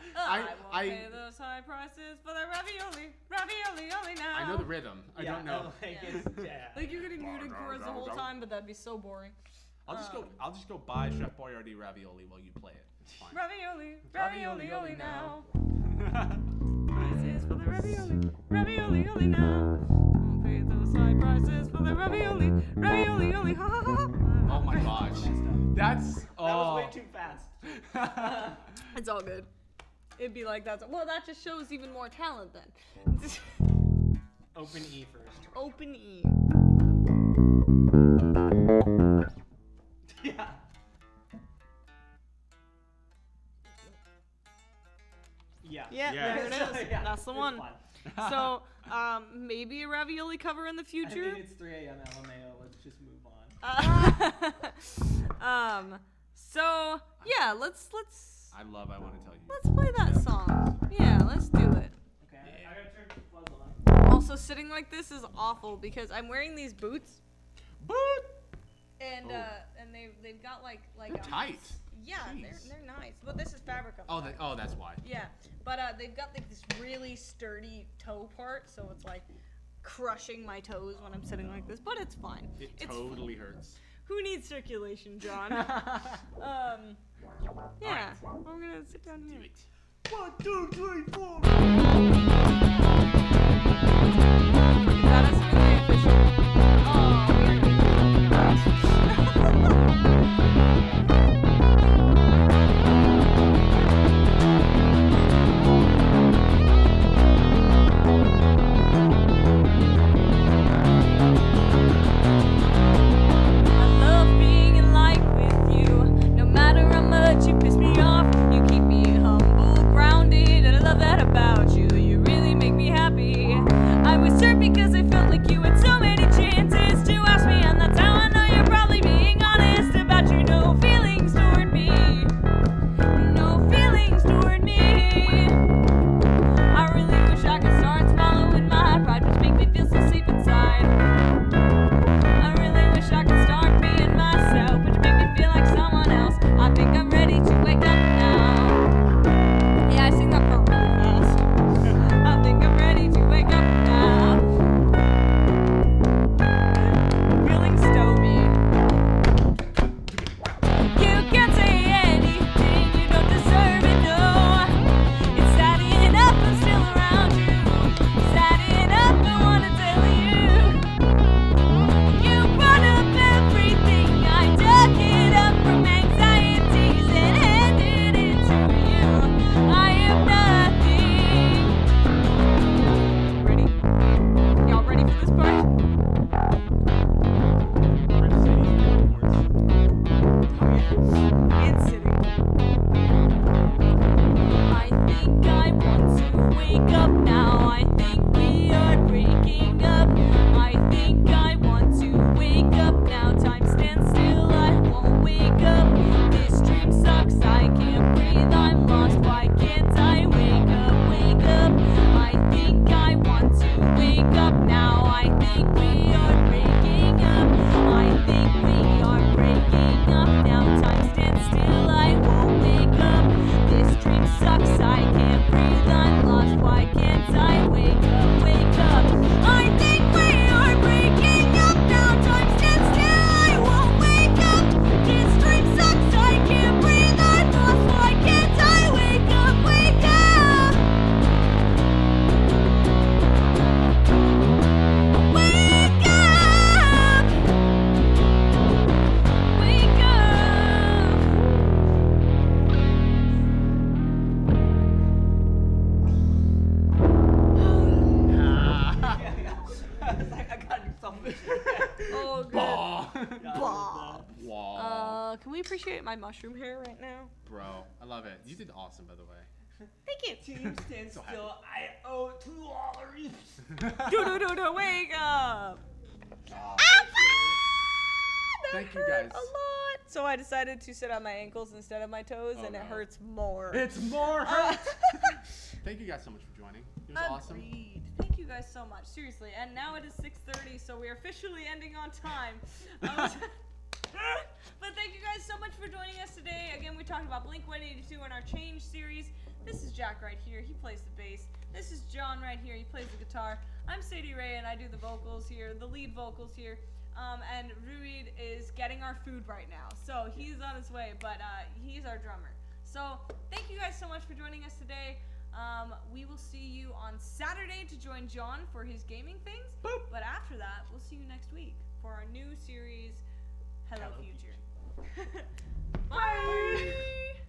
I won't pay those high prices for the ravioli. Ravioli only now. I know the rhythm. I don't know. Like, Yeah. it's, yeah. Like you're getting muted chords the whole time, but that'd be so boring. I'll just go buy Chef Boyardee ravioli while you play it. It's fine. Ravioli, Ravioli ravioli only only now. Prices for the ravioli, ravioli only now. Won't pay those high prices for the ravioli, ravioli only. Ha ha ha. Oh my gosh. That's That was way too fast. It's all good. It'd be like that. Well, that just shows even more talent then. Open E first. Open E. Yeah. Yeah. Yeah, Yeah. there it is. Yeah, That's the it's one. fun. So, maybe a ravioli cover in the I future. mean, it's 3 a.m. LMAO. Let's just move on. So yeah, let's I love I Want to Tell You. let's play that song. Yeah, let's do it. Okay, I gotta turn the fuzz on. Also, sitting like this is awful because I'm wearing these boots, and they've got like They're tight. Yeah, Jeez. they're nice. But this is fabric. On top. Oh, that's why. Yeah, but they've got like this really sturdy toe part, so it's like crushing my toes when I'm sitting like this. But it's fine. It It's totally hurts. Who needs circulation, John? Yeah, I'm gonna sit down here. 1, 2, 3, 4. That is really official. I love being in life with you. No matter how much you piss me off, you keep me humble, grounded, and I love that about you. You really make me happy. I was hurt because I felt like you had so many chances to ask me, and that's how I know you're probably being honest about your no feelings toward me. No feelings toward me. I really wish I could start swallowing my pride, which make me feel so safe inside. I really wish I could start being myself, which make me feel like someone else. I think I'm ready to wake up now. Yeah, I sing that part really fast. I think I'm ready to wake up now. Feeling stormy. You can't say anything, you don't deserve it, no. It's sad enough I'm still around you. Sad enough I wanna tell you. You brought up everything, I dug it up from anxieties and handed it to you. I am nothing. Ready? Y'all ready for this part? And sitting. I think I want to wake up now. I think we are breaking up. I think I want to wake up now. Time stands still, I won't wake up. This dream sucks, I can't breathe, I'm lost. Why can't I wake up, wake up? I think I want to wake up now. I think we are breaking up. I think we are breaking up now. Time stands still, I won't wake up. we appreciate my mushroom hair right now? Bro, I love it. You did awesome, by the way. Thank you. Team stand So still. I owe $2. Do, wake up. Thank you guys. A lot. So I decided to sit on my ankles instead of my toes, and it hurts more. It's more hurt. Thank you guys so much for joining. It was awesome. Agreed. Thank you guys so much. Seriously. And now it is 6:30, so we are officially ending on time. But thank you guys so much for joining us today. Again, we talked about Blink-182 in our Change series. This is Jack right here. He plays the bass. This is John right here. He plays the guitar. I'm Sadie Ray, and I do the vocals here, the lead vocals here. And Ruid is getting our food right now. So he's on his way, but he's our drummer. So thank you guys so much for joining us today. We will see you on Saturday to join John for his gaming things. Boop. But after that, we'll see you next week for our new series, Hello Future. Bye!